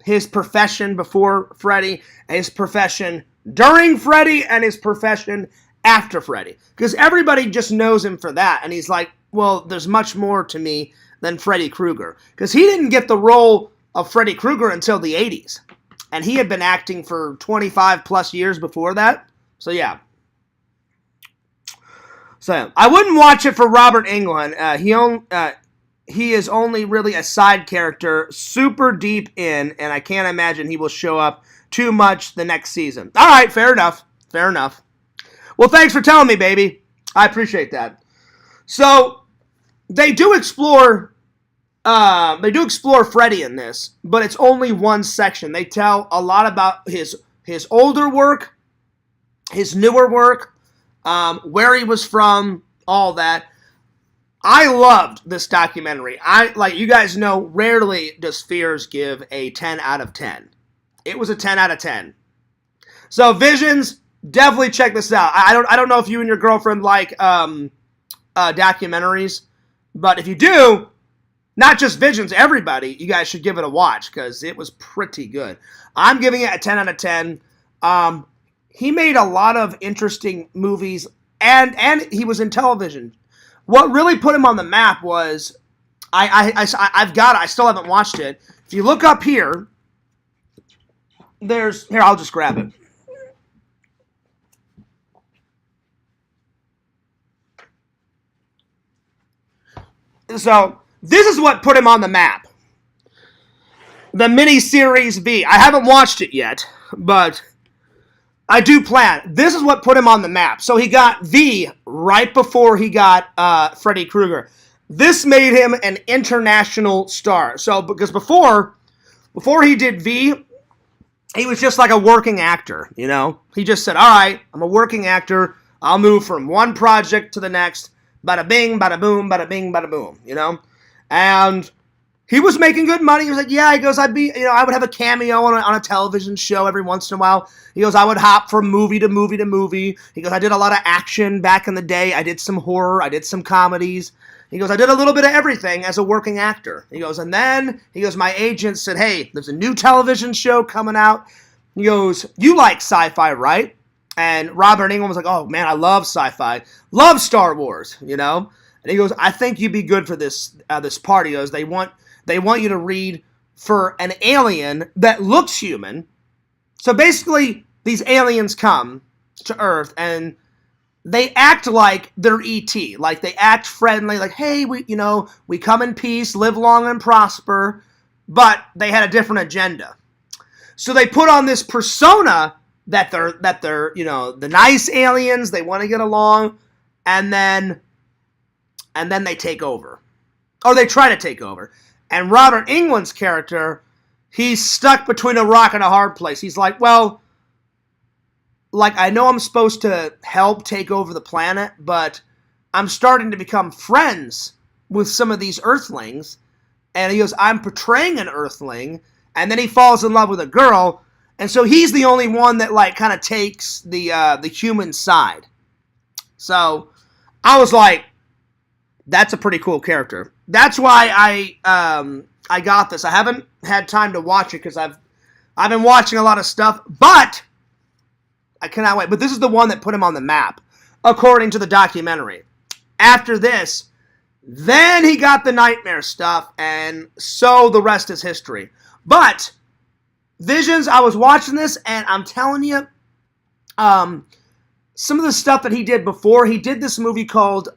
his profession before Freddy, his profession during Freddy, and his profession after Freddy. Because everybody just knows him for that, and he's like, well, there's much more to me than Freddy Krueger. Because he didn't get the role of Freddy Krueger until the 80s. And he had been acting for 25 plus years before that. So yeah. So I wouldn't watch it for Robert Englund. He is only really a side character, super deep in, and I can't imagine he will show up too much the next season. All right, fair enough. Fair enough. Well, thanks for telling me, baby. I appreciate that. So they do explore Freddy in this, but it's only one section. They tell a lot about his older work, his newer work, where he was from, all that. I loved this documentary. Like you guys know, rarely does Fears give a 10 out of 10. It was a 10 out of 10. So Visions, definitely check this out. I don't know if you and your girlfriend like documentaries, but if you do, not just Visions, everybody, you guys should give it a watch because it was pretty good. I'm giving it a 10 out of 10. He made a lot of interesting movies, and he was in television. What really put him on the map was, I've got it, I still haven't watched it. If you look up here, here, I'll just grab it. So, this is what put him on the map. The miniseries V. I haven't watched it yet, but I do plan. This is what put him on the map. So he got V right before he got Freddy Krueger. This made him an international star. So because before he did V, he was just like a working actor, you know? He just said, all right, I'm a working actor. I'll move from one project to the next. Bada bing, bada boom, bada bing, bada boom, you know? And he was making good money. He was like, yeah, he goes, I would have a cameo on a television show every once in a while. He goes, I would hop from movie to movie to movie. He goes, I did a lot of action back in the day. I did some horror. I did some comedies. He goes, I did a little bit of everything as a working actor. He goes, and then, my agent said, hey, there's a new television show coming out. He goes, you like sci-fi, right? And Robert Englund was like, oh, man, I love sci-fi. Love Star Wars, you know? And he goes, I think you'd be good for this part. He goes, they want you to read for an alien that looks human. So basically, these aliens come to Earth and they act like they're E.T. Like they act friendly, like, hey, we come in peace, live long and prosper. But they had a different agenda. So they put on this persona that they're the nice aliens, they want to get along, and then they take over. Or they try to take over. And Robert Englund's character, he's stuck between a rock and a hard place. He's like, well, I know I'm supposed to help take over the planet, but I'm starting to become friends with some of these Earthlings. And he goes, I'm portraying an Earthling. And then he falls in love with a girl. And so he's the only one that, kind of takes the human side. So I was like, that's a pretty cool character. That's why I got this. I haven't had time to watch it because I've been watching a lot of stuff, but I cannot wait. But this is the one that put him on the map, according to the documentary. After this, then he got the nightmare stuff, and so the rest is history. But Visions, I was watching this, and I'm telling you, some of the stuff that he did before, he did this movie called,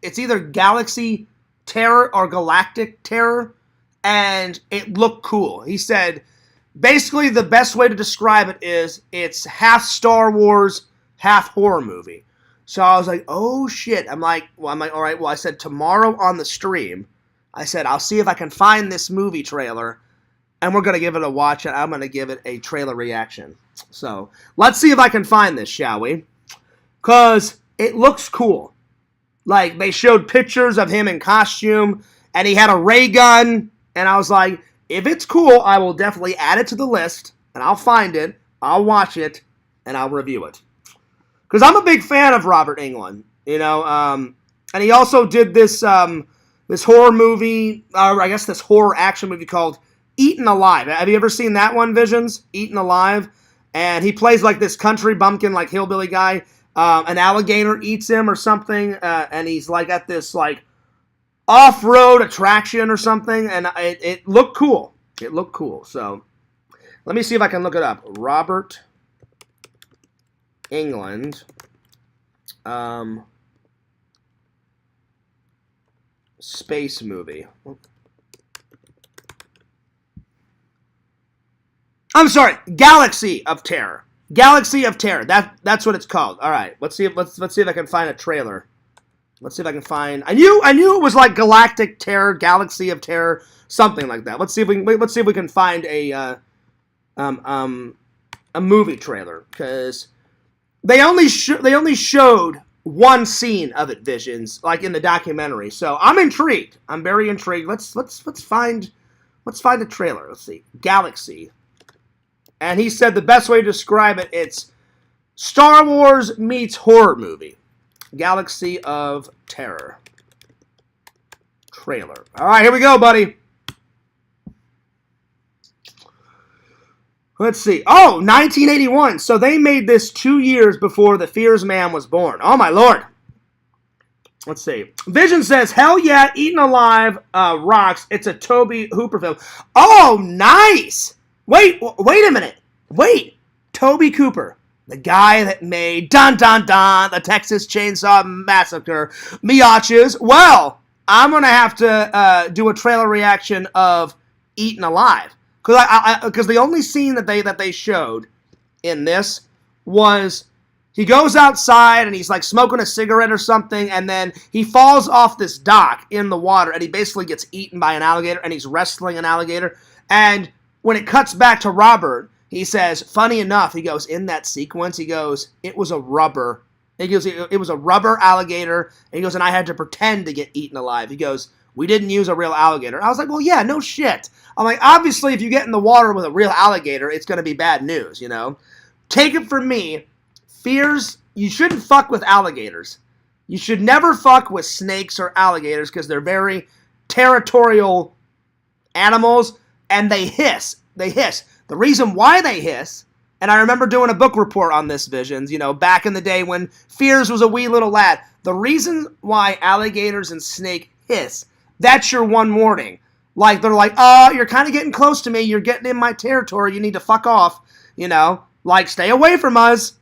it's either Galaxy Terror or Galactic Terror, and it looked cool. He said, basically the best way to describe it is it's half Star Wars, half horror movie. So I was like, oh shit. I'm like, all right, well, I said tomorrow on the stream, I said, I'll see if I can find this movie trailer, and we're going to give it a watch, and I'm going to give it a trailer reaction. So let's see if I can find this, shall we? Because it looks cool. Like, they showed pictures of him in costume, and he had a ray gun, and I was like, if it's cool, I will definitely add it to the list, and I'll find it, I'll watch it, and I'll review it. because I'm a big fan of Robert Englund, and he also did this this horror movie, or I guess this horror action movie called Eaten Alive. Have you ever seen that one, Visions? Eaten Alive? And he plays like this country bumpkin, like hillbilly guy. An alligator eats him or something, and he's like at this like off-road attraction or something, and it looked cool. It looked cool. So let me see if I can look it up. Robert Englund. Space movie. I'm sorry, Galaxy of Terror. Galaxy of Terror. That's what it's called. All right, let's see if I can find a trailer. Let's see if I can find. I knew it was like Galactic Terror, Galaxy of Terror, something like that. Let's see if we can find a movie trailer, because they only showed one scene of it, Visions, like in the documentary. So I'm intrigued. I'm very intrigued. Let's find a trailer. Let's see. Galaxy. And he said the best way to describe it, it's Star Wars meets horror movie. Galaxy of Terror. Trailer. All right, here we go, buddy. Let's see. Oh, 1981. So they made this 2 years before The Fears Man was born. Oh, my Lord. Let's see. Vision says, hell yeah, Eaten Alive rocks. It's a Tobe Hooper film. Oh, nice. Wait a minute. Wait. Tobe Hooper, the guy that made Dun Dun Dun, the Texas Chainsaw Massacre, Miaches. Well, I'm going to have to do a trailer reaction of Eaten Alive. Because the only scene that they showed in this was he goes outside and he's like smoking a cigarette or something, and then he falls off this dock in the water, and he basically gets eaten by an alligator, and he's wrestling an alligator. And when it cuts back to Robert, he says, funny enough, he goes, in that sequence, he goes, it was a rubber. He goes, it was a rubber alligator. And he goes, and I had to pretend to get eaten alive. He goes, we didn't use a real alligator. And I was like, well, yeah, no shit. I'm like, obviously, if you get in the water with a real alligator, it's going to be bad news, Take it from me, Fears, you shouldn't fuck with alligators. You should never fuck with snakes or alligators because they're very territorial animals, and they hiss. They hiss. The reason why they hiss, and I remember doing a book report on this, Visions, back in the day when Fears was a wee little lad. The reason why alligators and snake hiss, that's your one warning. Like, they're like, you're kind of getting close to me. You're getting in my territory. You need to fuck off. Like, stay away from us.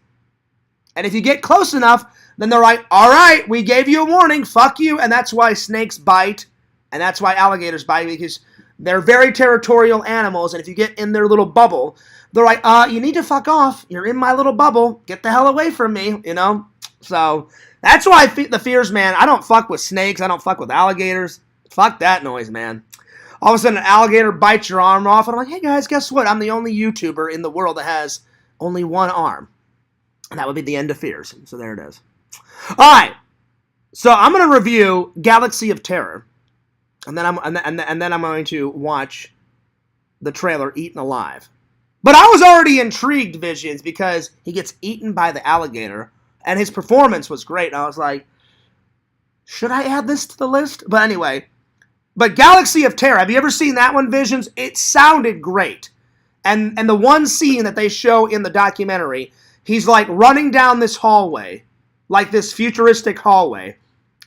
And if you get close enough, then they're like, all right, we gave you a warning. Fuck you. And that's why snakes bite. And that's why alligators bite, because they're very territorial animals. And if you get in their little bubble, they're like, you need to fuck off. You're in my little bubble. Get the hell away from me, So that's why the Fears Man, I don't fuck with snakes. I don't fuck with alligators. Fuck that noise, man. All of a sudden, an alligator bites your arm off, and I'm like, hey, guys, guess what? I'm the only YouTuber in the world that has only one arm. And that would be the end of Fears. So there it is. All right. So I'm going to review Galaxy of Terror, and then I'm going to watch the trailer Eaten Alive. But I was already intrigued, Visions, because he gets eaten by the alligator, and his performance was great. And I was like, should I add this to the list? But anyway... But Galaxy of Terror, have you ever seen that one, Visions? It sounded great. And the one scene that they show in the documentary, he's like running down this hallway, like this futuristic hallway,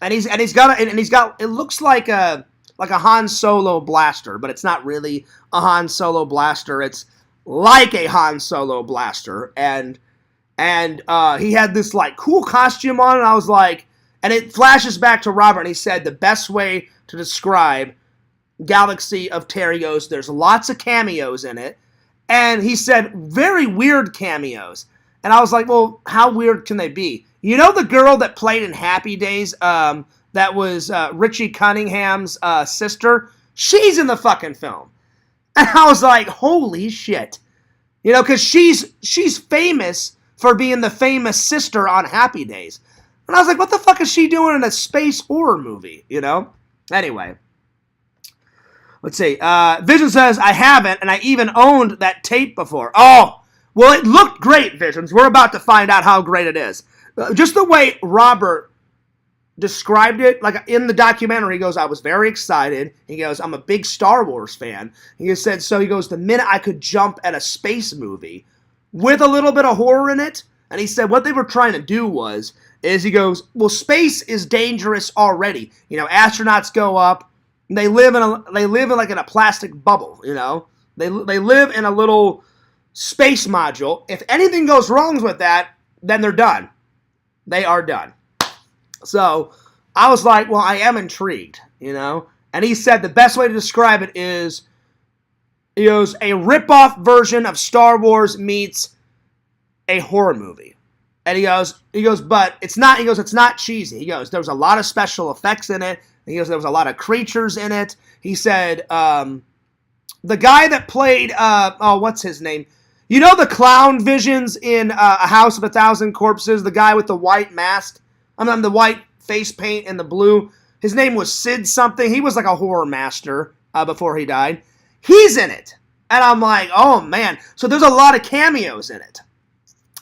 and he's got it looks like a Han Solo blaster, but it's not really a Han Solo blaster. It's like a Han Solo blaster, and he had this like cool costume on, and I was like, and it flashes back to Robert, and he said the best way to describe Galaxy of Terror, he goes, there's lots of cameos in it, and he said very weird cameos, and I was like, well, how weird can they be? The girl that played in Happy Days, that was Richie Cunningham's sister, she's in the fucking film, and I was like, holy shit, because she's famous for being the famous sister on Happy Days, and I was like, what the fuck is she doing in a space horror movie, Anyway, let's see. Vision says, I haven't, and I even owned that tape before. Oh, well, it looked great, Visions. We're about to find out how great it is. Just the way Robert described it, like in the documentary, he goes, I was very excited. He goes, I'm a big Star Wars fan. He said, so he goes, the minute I could jump at a space movie with a little bit of horror in it, and he said what they were trying to do is he goes, well, space is dangerous already. You know, astronauts go up, and they live in like in a plastic bubble, you know. They live in a little space module. If anything goes wrong with that, then they're done. They are done. So I was like, well, I am intrigued, you know? And he said the best way to describe it is, he goes, a rip-off version of Star Wars meets a horror movie. And he goes, but it's not, he goes, it's not cheesy. He goes, there was a lot of special effects in it. He goes, there was a lot of creatures in it. He said, the guy that played, what's his name? You know the clown visions in A House of a Thousand Corpses? The guy with the white mask? The white face paint and the blue. His name was Sid something. He was like a horror master before he died. He's in it. And I'm like, oh man. So there's a lot of cameos in it.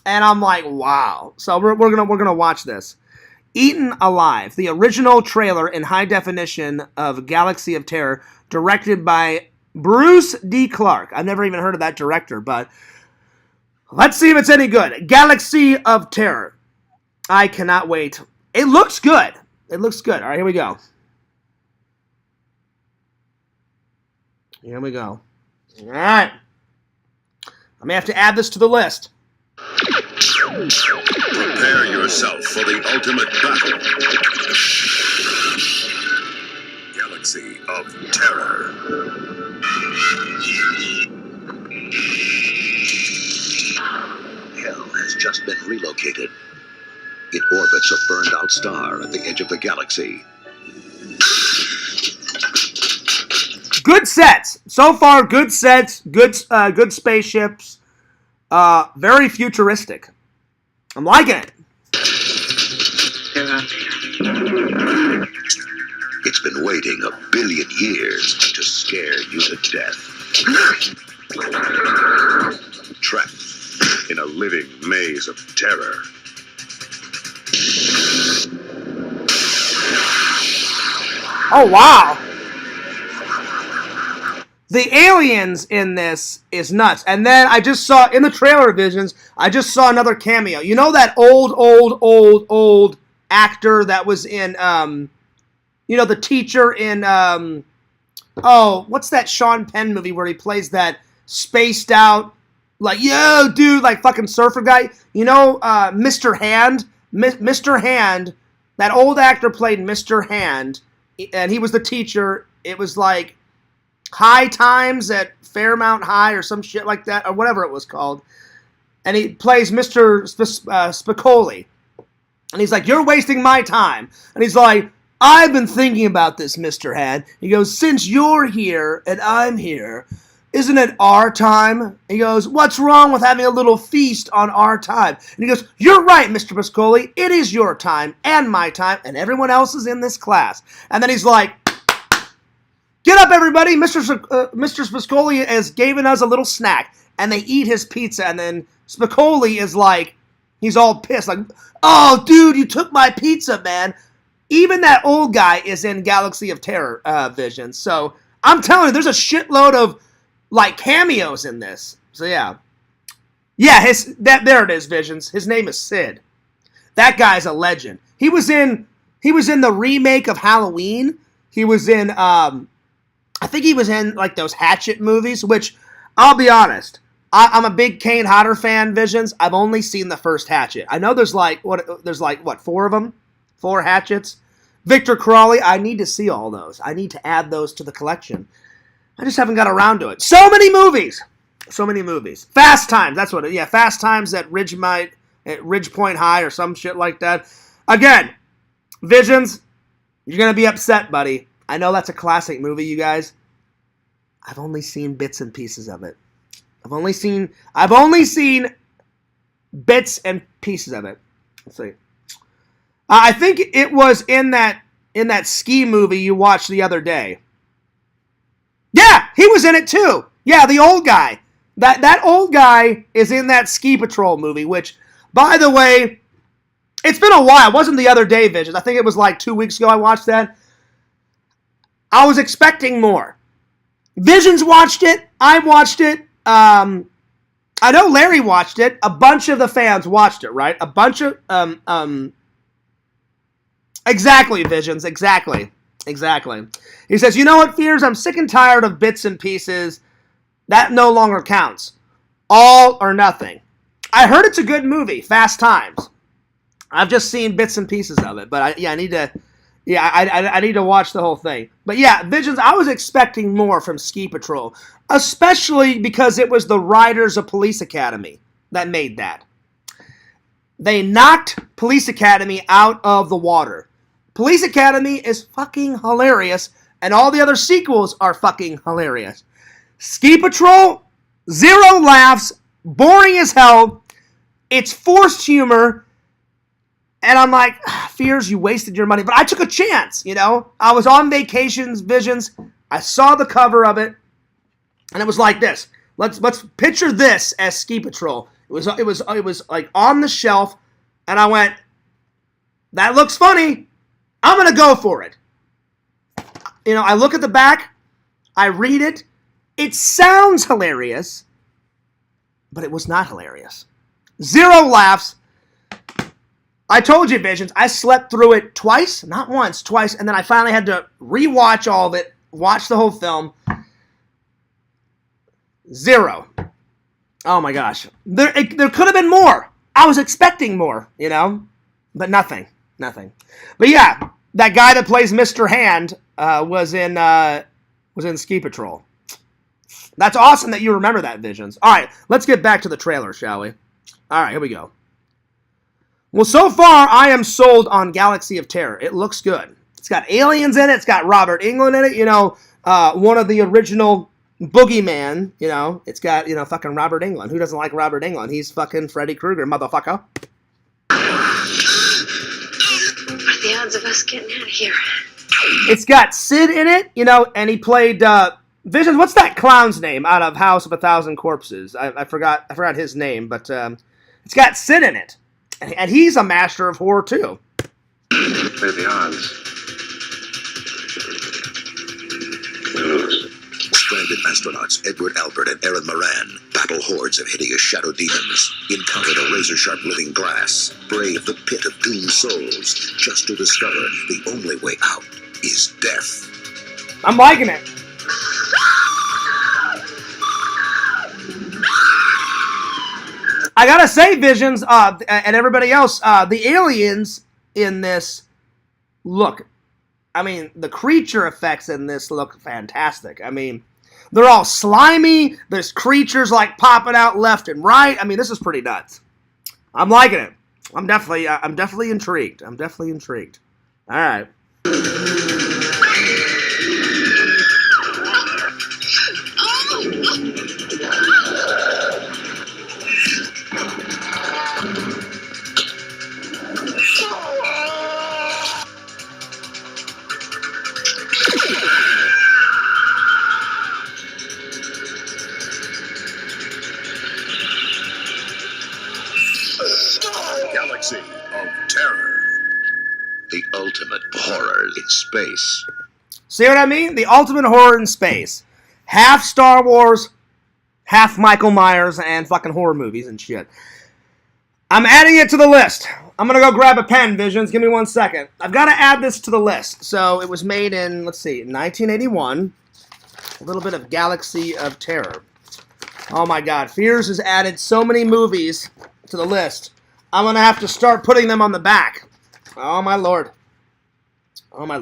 And I'm like, wow. So we're gonna watch this. Eaten Alive, the original trailer in high definition of Galaxy of Terror, directed by Bruce D. Clark. I've never even heard of that director, but let's see if it's any good. Galaxy of Terror. I cannot wait. It looks good. It looks good. All right, here we go. Here we go. All right. I may have to add this to the list. Prepare yourself for the ultimate battle. Galaxy of Terror. Hell has just been relocated. It orbits a burned-out star at the edge of the galaxy. Good sets. So far, good sets, good spaceships. Very futuristic. I'm liking it. It's been waiting 1 billion years to scare you to death. Trapped in a living maze of terror. Oh, wow. The aliens in this is nuts. And then I just saw, in the trailer visions, I just saw another cameo. You know that old actor that was in, the teacher in, what's that Sean Penn movie where he plays that spaced out, like, yo, dude, like fucking surfer guy? You know, Mr. Hand? Mr. Hand, that old actor played Mr. Hand, and he was the teacher. It was like High Times at Fairmount High or some shit like that, or whatever it was called. And he plays Mr. Spicoli. And he's like, you're wasting my time. And he's like, I've been thinking about this, Mr. Hand. He goes, since you're here and I'm here, isn't it our time? He goes, what's wrong with having a little feast on our time? And he goes, you're right, Mr. Pascoli. It is your time and my time and everyone else is in this class. And then he's like, get up, everybody. Mr. Spicoli has given us a little snack. And they eat his pizza. And then Spicoli is like, he's all pissed. Like, oh, dude, you took my pizza, man. Even that old guy is in Galaxy of Terror vision. So I'm telling you, there's a shitload of like cameos in this. So yeah. Yeah, there it is, Visions. His name is Sid. That guy's a legend. He was in the remake of Halloween. He was in I think he was in like those Hatchet movies, which I'll be honest, I'm a big Kane Hodder fan, Visions. I've only seen the first Hatchet. I know there's like 4 of them? 4 Hatchets. Victor Crawley, I need to see all those. I need to add those to the collection. I just haven't got around to it. So many movies. Fast Times, that's what it is. Yeah, Fast Times at Ridgepoint High or some shit like that. Again, Visions, you're going to be upset, buddy. I know that's a classic movie, you guys. I've only seen bits and pieces of it. I've only seen bits and pieces of it. Let's see. I think it was in that ski movie you watched the other day. Yeah, he was in it too. Yeah, the old guy. That old guy is in that Ski Patrol movie, which, by the way, It's been a while. It wasn't the other day, Visions. I think it was like 2 weeks ago I watched that. I was expecting more. Visions watched it. I watched it. I know Larry watched it. A bunch of the fans watched it, right? A bunch of... Exactly, Visions. Exactly. He says, you know what, Fears? I'm sick and tired of bits and pieces. That no longer counts. All or nothing. I heard it's a good movie, Fast Times. I've just seen bits and pieces of it, but I need to watch the whole thing. But yeah, Visions, I was expecting more from Ski Patrol, especially because it was the writers of Police Academy that made that. They knocked Police Academy out of the water. Police Academy is fucking hilarious, and all the other sequels are fucking hilarious. Ski Patrol, 0 laughs, boring as hell. It's forced humor. And I'm like, Fears, you wasted your money. But I took a chance, you know. I was on vacations, Visions. I saw the cover of it. And it was like this. Let's picture this as Ski Patrol. It was like on the shelf. And I went, that looks funny. I'm going to go for it. You know, I look at the back. I read it. It sounds hilarious. But it was not hilarious. 0 laughs. I told you, Visions, I slept through it twice, not once, twice, and then I finally had to rewatch all of it, watch the whole film. 0. Oh my gosh. There could have been more. I was expecting more, you know, but nothing. But yeah, that guy that plays Mr. Hand was in Ski Patrol. That's awesome that you remember that, Visions. All right, let's get back to the trailer, shall we? All right, here we go. Well, so far, I am sold on Galaxy of Terror. It looks good. It's got aliens in it. It's got Robert Englund in it. You know, one of the original Boogeyman. You know, it's got, you know, fucking Robert Englund. Who doesn't like Robert Englund? He's fucking Freddy Krueger, motherfucker. What are the odds of us getting out of here? It's got Sid in it, you know, and he played Visions. What's that clown's name out of House of a Thousand Corpses? I forgot his name, but it's got Sid in it. And he's a master of horror, too. What are the odds? Stranded astronauts Edward Albert and Aaron Moran battle hordes of hideous shadow demons, encounter the razor-sharp living glass, brave the pit of doomed souls, just to discover the only way out is death. I'm liking it. I gotta say, Visions, and everybody else, the aliens in this look, I mean, the creature effects in this look fantastic. I mean, they're all slimy. There's creatures like popping out left and right. I mean, this is pretty nuts. I'm liking it. I'm definitely intrigued. All right. Galaxy of Terror. The ultimate horror in space. See what I mean? The ultimate horror in space. Half Star Wars, half Michael Myers and fucking horror movies and shit. I'm adding it to the list. I'm going to go grab a pen, Visions. Give me 1 second. I've got to add this to the list. So it was made in, 1981. A little bit of Galaxy of Terror. Oh my God. Fears has added so many movies to the list. I'm going to have to start putting them on the back. Oh my Lord. And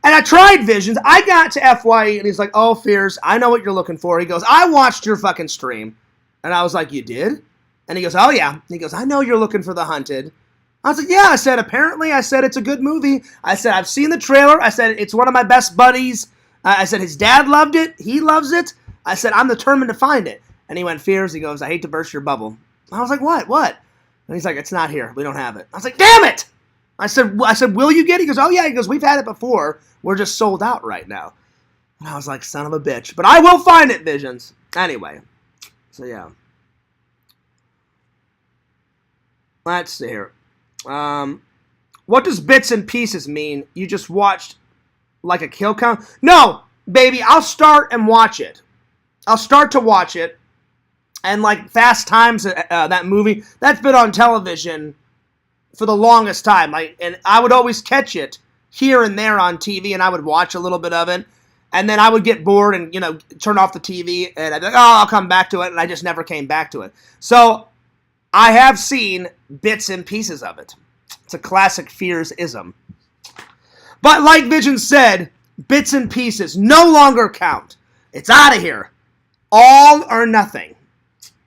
I tried Visions. I got to FYE and he's like, oh, Fears, I know what you're looking for. He goes, I watched your fucking stream. And I was like, you did? And he goes, oh yeah. He goes, I know you're looking for The Hunted. I was like, yeah. I said, apparently. I said, it's a good movie. I said, I've seen the trailer. I said, it's one of my best buddies. I said, his dad loved it. He loves it. I said, I'm determined to find it. And he went, Fears. He goes, I hate to burst your bubble. I was like, what? And he's like, it's not here. We don't have it. I was like, damn it. I said, will you get it? He goes, oh yeah. He goes, we've had it before. We're just sold out right now. And I was like, son of a bitch. But I will find it, Visions. Anyway. So yeah. Let's see here. What does bits and pieces mean? You just watched like a kill count? No, baby, I'll start and watch it. I'll start to watch it. And like Fast Times, that movie, that's been on television for the longest time. And I would always catch it here and there on TV, and I would watch a little bit of it. And then I would get bored and, turn off the TV, and I'd be like, oh, I'll come back to it, and I just never came back to it. So I have seen bits and pieces of it. It's a classic Fears-ism. But like Vision said, bits and pieces no longer count. It's out of here. All or nothing.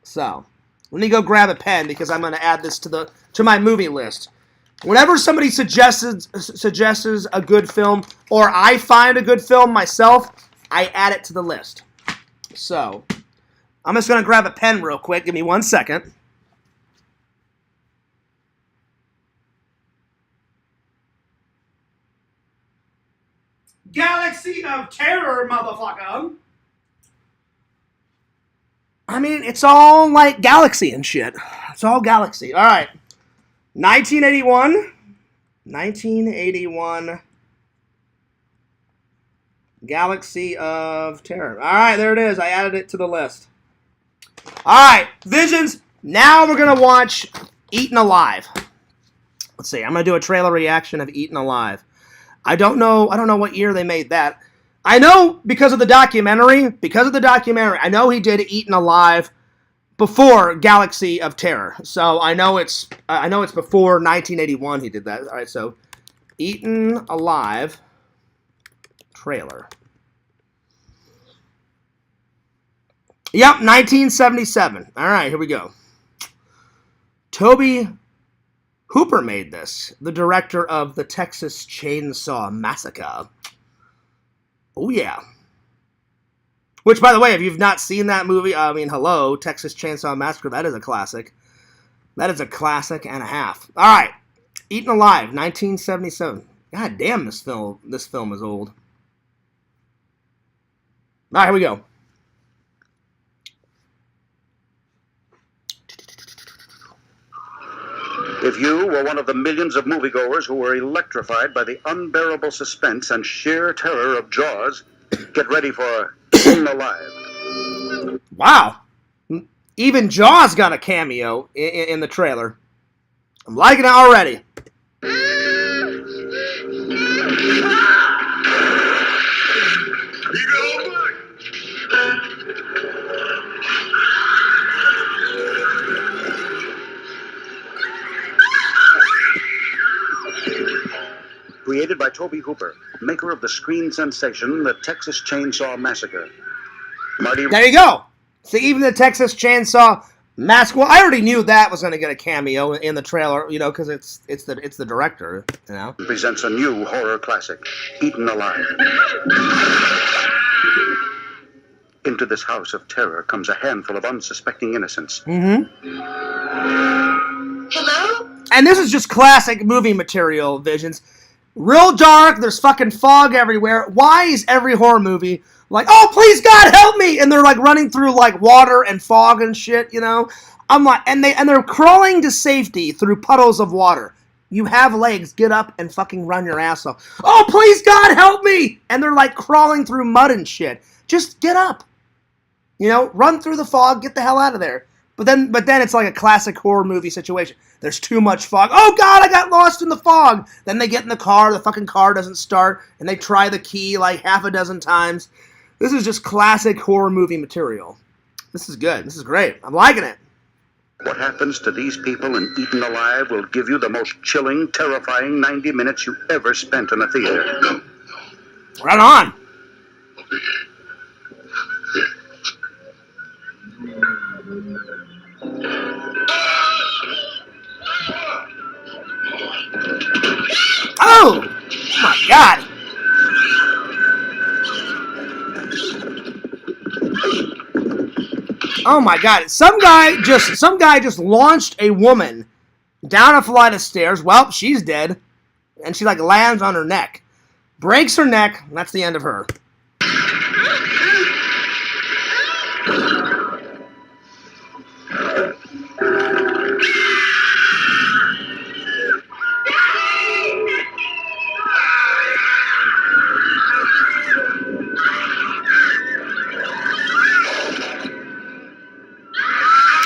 So, let me go grab a pen because I'm going to add this to my movie list. Whenever somebody suggests a good film, or I find a good film myself, I add it to the list. So, I'm just going to grab a pen real quick. Give me 1 second. Galaxy of Terror, motherfucker. I mean, it's all like Galaxy and shit. It's all Galaxy. All right. 1981. 1981. Galaxy of Terror. All right, there it is. I added it to the list. All right, Visions. Now we're going to watch Eaten Alive. Let's see. I'm going to do a trailer reaction of Eaten Alive. I don't know what year they made that. I know because of the documentary. I know he did Eaten Alive before Galaxy of Terror. So I know it's before 1981 he did that. All right, so Eaten Alive trailer. Yep, 1977. All right, here we go. Toby Hooper made this, the director of the Texas Chainsaw Massacre. Oh, yeah. Which, by the way, if you've not seen that movie, I mean, hello, Texas Chainsaw Massacre, that is a classic. That is a classic and a half. All right, Eaten Alive, 1977. God damn, this film is old. All right, here we go. If you were one of the millions of moviegoers who were electrified by the unbearable suspense and sheer terror of Jaws, get ready for Eaten Alive. Wow. Even Jaws got a cameo in the trailer. I'm liking it already. Created by Toby Hooper, maker of the screen sensation The Texas Chainsaw Massacre. There you go. So even the Texas Chainsaw Massacre. Well, I already knew that was going to get a cameo in the trailer, because it's the director, Presents a new horror classic, Eaten Alive. Into this house of terror comes a handful of unsuspecting innocents. Mm-hmm. Hello? And this is just classic movie material, Visions. Real dark, there's fucking fog everywhere. Why is every horror movie like, oh, please God, help me? And they're like running through like water and fog and shit, I'm like, and they're crawling to safety through puddles of water. You have legs, get up and fucking run your ass off. Oh, please God, help me! And they're like crawling through mud and shit. Just get up. Run through the fog, get the hell out of there. But then it's like a classic horror movie situation. There's too much fog. Oh, God, I got lost in the fog. Then they get in the car. The fucking car doesn't start. And they try the key like half a dozen times. This is just classic horror movie material. This is good. This is great. I'm liking it. What happens to these people in Eaten Alive will give you the most chilling, terrifying 90 minutes you ever spent in a theater. Right on. Oh my God. Oh my God. Some guy just launched a woman down a flight of stairs. Well, she's dead. And she like lands on her neck. Breaks her neck. And that's the end of her.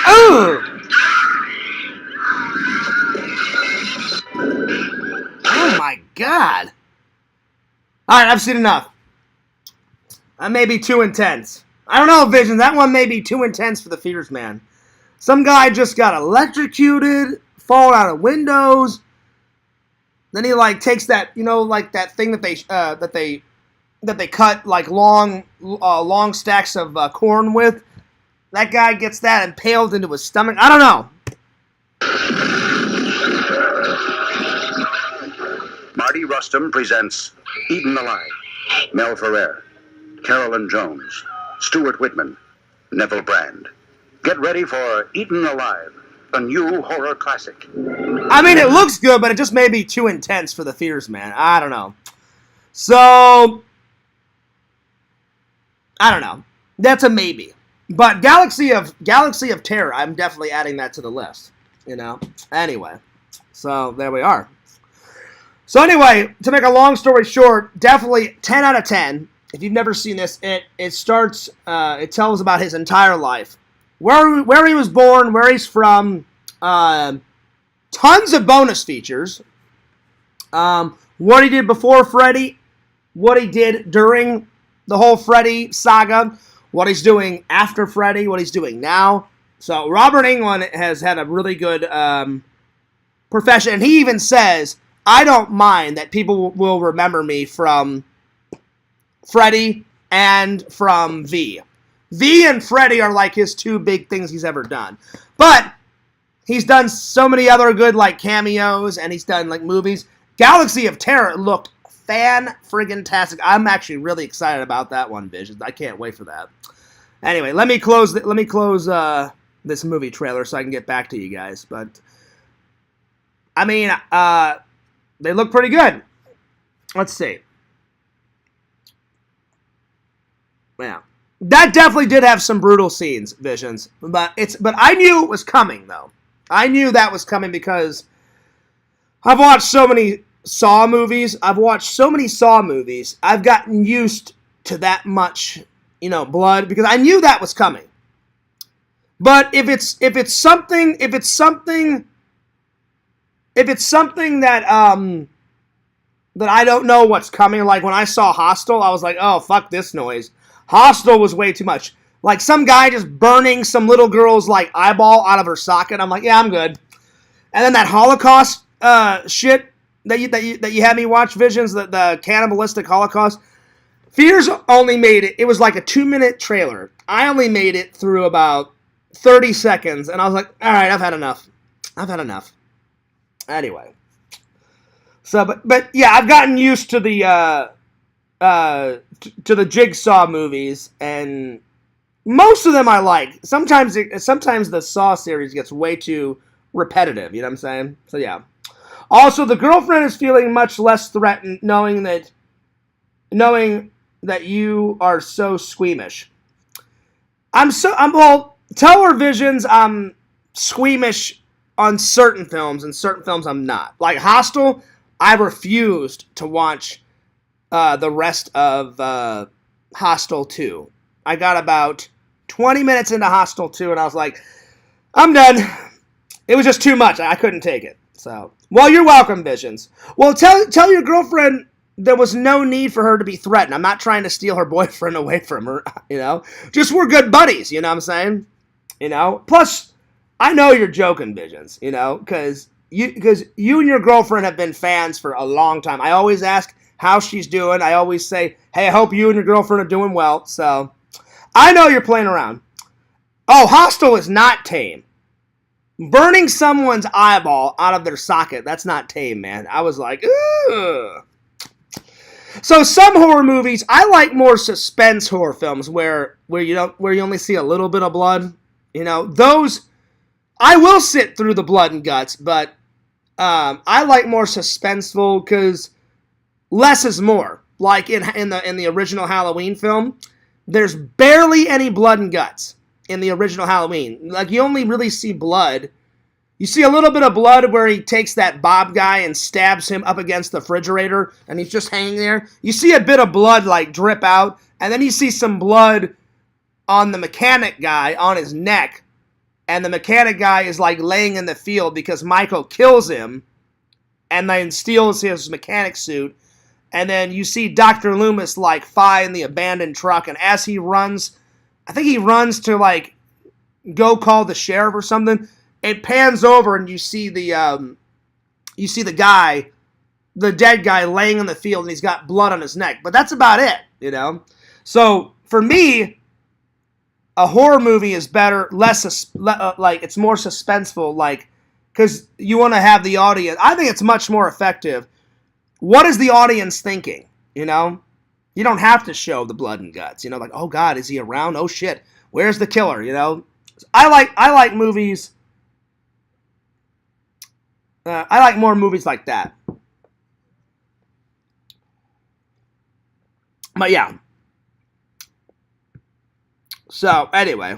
Oh! Oh my god. Alright, I've seen enough. That may be too intense. I don't know, Vision. That one may be too intense for the Fears, man. Some guy just got electrocuted, falling out of windows. Then he like takes that, you know, like that thing that they cut like long stacks of corn with. That guy gets that impaled into his stomach. I don't know. Marty Rustum presents Eaten Alive. Mel Ferrer, Carolyn Jones, Stuart Whitman, Neville Brand. Get ready for Eaten Alive, a new horror classic. I mean, it looks good, but it just may be too intense for the Fears, man. I don't know. So, I don't know. That's a maybe. But Galaxy of Terror, I'm definitely adding that to the list. You know? Anyway. So, there we are. So anyway, to make a long story short, definitely 10 out of 10. If you've never seen this, it tells about his entire life. Where he was born, where he's from, tons of bonus features. What he did before Freddy, what he did during the whole Freddy saga, what he's doing after Freddy, what he's doing now. So Robert Englund has had a really good profession, and he even says, I don't mind that people will remember me from Freddy and from V. V and Freddy are like his two big things he's ever done. But he's done so many other good like cameos, and he's done like movies. Galaxy of Terror looked fan-friggin-tastic. I'm actually really excited about that one, Visions. I can't wait for that. Anyway, let me close this movie trailer so I can get back to you guys. But I mean, they look pretty good. Let's see. Yeah. That definitely did have some brutal scenes, Visions. But I knew it was coming, though. I knew that was coming because I've watched so many Saw movies. I've gotten used to that much, blood because I knew that was coming. But if it's something that that I don't know what's coming, like when I saw Hostel, I was like, oh, fuck this noise. Hostel was way too much. Like some guy just burning some little girl's like eyeball out of her socket. I'm like, yeah, I'm good. And then that Holocaust shit that you had me watch, Visions, the cannibalistic Holocaust. Fears only made it. It was like a 2-minute trailer. I only made it through about 30 seconds, and I was like, all right, I've had enough. Anyway, so but yeah, I've gotten used to the Jigsaw movies, and most of them I like. Sometimes the Saw series gets way too repetitive. You know what I'm saying? So yeah. Also, the girlfriend is feeling much less threatened, knowing that you are so squeamish. Tell her, Visions, I'm squeamish on certain films, and certain films I'm not. Like Hostel, I refused to watch the rest of Hostel 2. I got about 20 minutes into Hostel 2, and I was like, I'm done. It was just too much. I couldn't take it. So, well, you're welcome, Visions. Well, tell your girlfriend there was no need for her to be threatened. I'm not trying to steal her boyfriend away from her, Just we're good buddies, you know what I'm saying? Plus, I know you're joking, Visions, because you and your girlfriend have been fans for a long time. I always ask how she's doing. I always say, hey, I hope you and your girlfriend are doing well. So, I know you're playing around. Oh, Hostel is not tame. Burning someone's eyeball out of their socket, that's not tame, man. I was like, ugh. So some horror movies, I like more suspense horror films where you only see a little bit of blood. Those I will sit through the blood and guts, but I like more suspenseful because less is more. Like in the original Halloween film, there's barely any blood and guts in the original Halloween. Like you only really see blood. You see a little bit of blood where he takes that Bob guy and stabs him up against the refrigerator, and he's just hanging there. You see a bit of blood like drip out, and then you see some blood on the mechanic guy on his neck, and the mechanic guy is like laying in the field because Michael kills him and then steals his mechanic suit. And then you see Dr. Loomis like find the abandoned truck, and as he runs, I think he runs to like go call the sheriff or something. It pans over and you see the guy, the dead guy laying in the field, and he's got blood on his neck. But that's about it, you know? So for me, a horror movie is better, like it's more suspenseful, like, because you want to have the audience. I think it's much more effective. What is the audience thinking, you know? You don't have to show the blood and guts, you know, like, oh God, is he around? Oh shit, where's the killer, you know? I like movies. I like more movies like that. But yeah. So, anyway.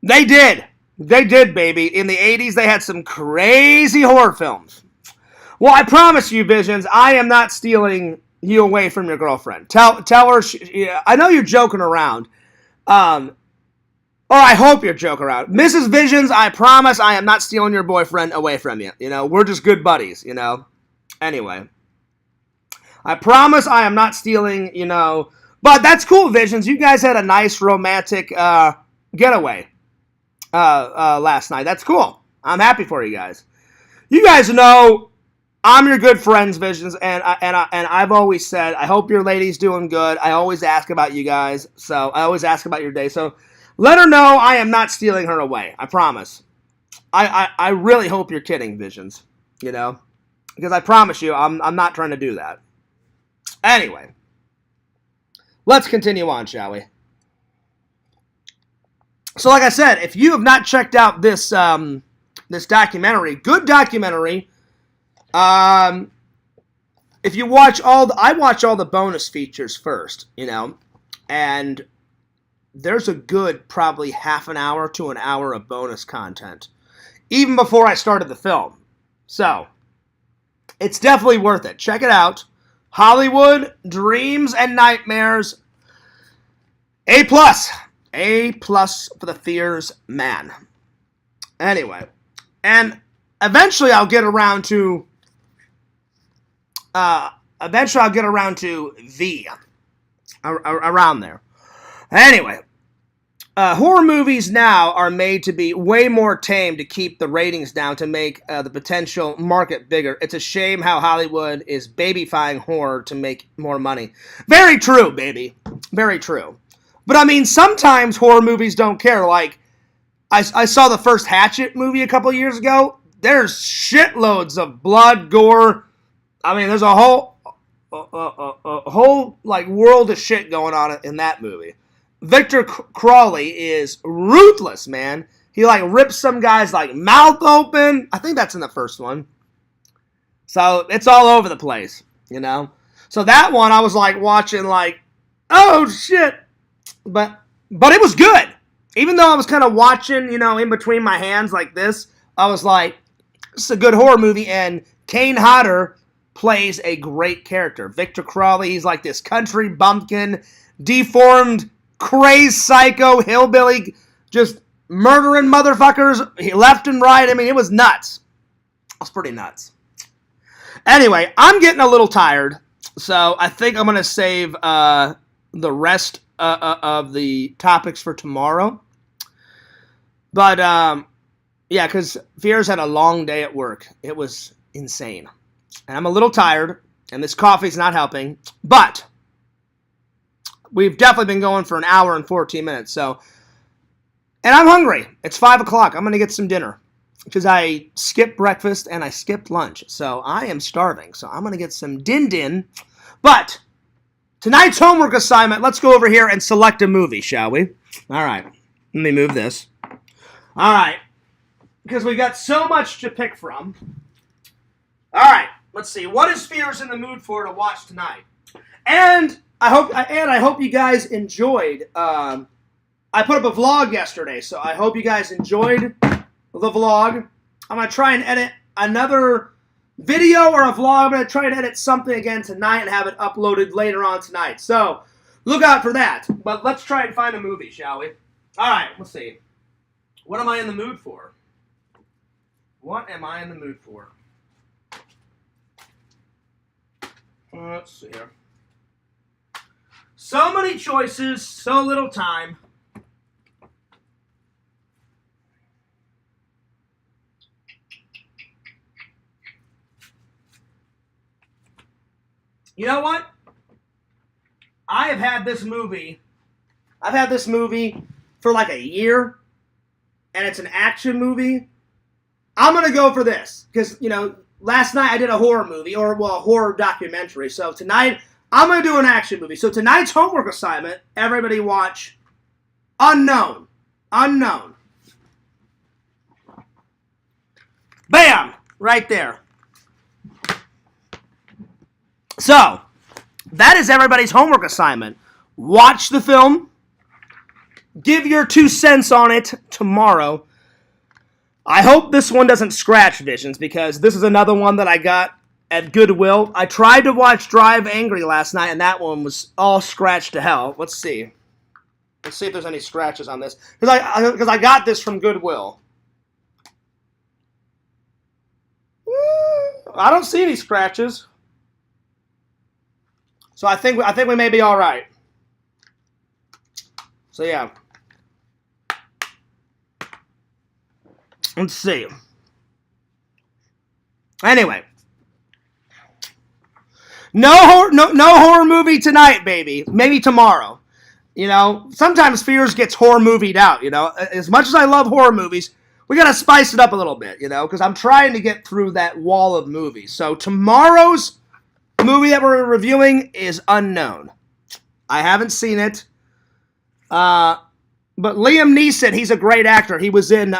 They did. They did, baby. In the 80s, they had some crazy horror films. Well, I promise you, Visions, I am not stealing you away from your girlfriend. Tell her, I know you're joking around. Or I hope you're joking around. Mrs. Visions, I promise I am not stealing your boyfriend away from you. You know, we're just good buddies, you know. Anyway. I promise I am not stealing, you know. But that's cool, Visions. You guys had a nice romantic getaway last night. That's cool. I'm happy for you guys. You guys know I'm your good friends, Visions, and I've always said I hope your lady's doing good. I always ask about you guys, so I always ask about your day. So let her know I am not stealing her away. I promise. I really hope you're kidding, Visions. You know, because I promise you I'm not trying to do that. Anyway, let's continue on, shall we? So, like I said, if you have not checked out this this documentary, good documentary. If you watch I watch all the bonus features first, you know, and there's a good probably half an hour to an hour of bonus content, even before I started the film. So, it's definitely worth it. Check it out. Hollywood, Dreams and Nightmares. A+. A+ for the Fears man. Anyway. And eventually I'll get around to... V. Around there. Anyway. Horror movies now are made to be way more tame to keep the ratings down to make the potential market bigger. It's a shame how Hollywood is babyfying horror to make more money. Very true, baby. Very true. But I mean, sometimes horror movies don't care. Like, I saw the first Hatchet movie a couple years ago. There's shitloads of blood, gore. I mean, there's a whole like world of shit going on in that movie. Victor Crawley is ruthless, man. He like rips some guy's like mouth open. I think that's in the first one. So it's all over the place, you know. So that one I was like watching like, oh shit. But it was good. Even though I was kind of watching, you know, in between my hands like this, I was like, it's a good horror movie. And Kane Hodder plays a great character. Victor Crawley, he's like this country bumpkin, deformed, crazed psycho hillbilly, just murdering motherfuckers left and right. I mean, it was nuts. It was pretty nuts. Anyway, I'm getting a little tired, so I think I'm going to save the rest of the topics for tomorrow. But, yeah, because Fears had a long day at work. It was insane. And I'm a little tired, and this coffee's not helping, but we've definitely been going for an hour and 14 minutes, so... And I'm hungry. It's 5 o'clock. I'm going to get some dinner. Because I skipped breakfast and I skipped lunch. So I am starving. So I'm going to get some din-din. But tonight's homework assignment, let's go over here and select a movie, shall we? All right. Let me move this. All right. Because we got so much to pick from. All right. Let's see. What is Fears in the mood for to watch tonight? And I hope you guys enjoyed. I put up a vlog yesterday, so I hope you guys enjoyed the vlog. I'm going to try and edit another video or a vlog. I'm going to try and edit something again tonight and have it uploaded later on tonight. So, look out for that. But let's try and find a movie, shall we? All right, let's see. What am I in the mood for? What am I in the mood for? Let's see here. So many choices, so little time. You know what? I've had this movie for like a year, and it's an action movie. I'm going to go for this, because, last night I did a horror movie, a horror documentary. So tonight, I'm going to do an action movie. So tonight's homework assignment, everybody watch Unknown. Unknown. Bam! Right there. So, that is everybody's homework assignment. Watch the film. Give your 2 cents on it tomorrow. I hope this one doesn't scratch Visions, because this is another one that I got at Goodwill. I tried to watch Drive Angry last night, and that one was all scratched to hell. Let's see. Let's see if there's any scratches on this. Because I got this from Goodwill. I don't see any scratches. So I think we may be all right. So yeah. Let's see. Anyway. No horror movie tonight, baby. Maybe tomorrow. Sometimes Fears gets horror movied out, As much as I love horror movies, we gotta spice it up a little bit, because I'm trying to get through that wall of movies. So tomorrow's movie that we're reviewing is Unknown. I haven't seen it. But Liam Neeson, he's a great actor. He was in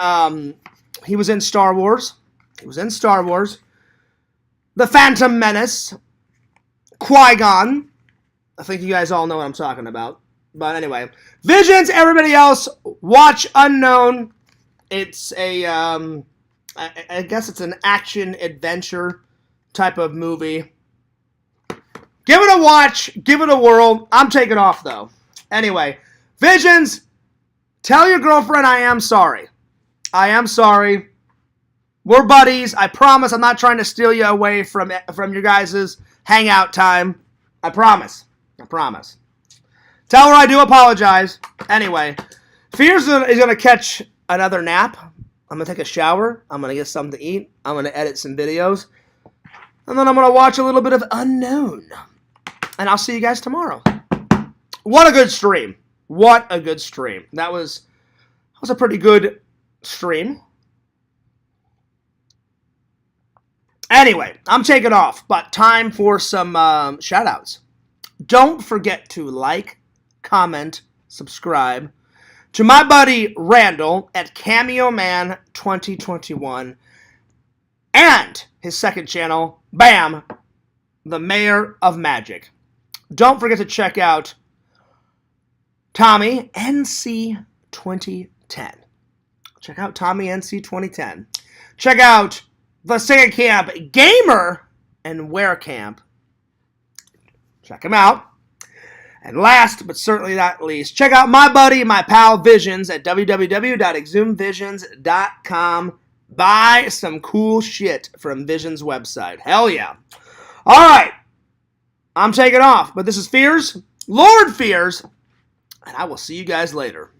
Star Wars. He was in Star Wars. The Phantom Menace. Qui-Gon. I think you guys all know what I'm talking about. But anyway. Visions, everybody else, watch Unknown. It's I guess it's an action-adventure type of movie. Give it a watch. Give it a whirl. I'm taking off, though. Anyway. Visions, tell your girlfriend I am sorry. I am sorry. We're buddies. I promise I'm not trying to steal you away from your guys' hangout time. I promise. I promise. Tell her I do apologize. Anyway, Fears is going to catch another nap. I'm going to take a shower. I'm going to get something to eat. I'm going to edit some videos. And then I'm going to watch a little bit of Unknown. And I'll see you guys tomorrow. What a good stream. What a good stream. That was a pretty good stream. Anyway, I'm taking off, but time for some shout-outs. Don't forget to like, comment, subscribe to my buddy Randall at Cameo Man 2021 and his second channel, Bam, the Mayor of Magic. Don't forget to check out Tommy NC 2010. Check out Tommy NC 2010. Check out the Sega Camp Gamer and Wear Camp. Check him out. And last but certainly not least, check out my buddy, my pal Visions at www.exhumvisions.com. Buy some cool shit from Visions' website. Hell yeah. All right. I'm taking off, but this is Fears, Lord Fears, and I will see you guys later.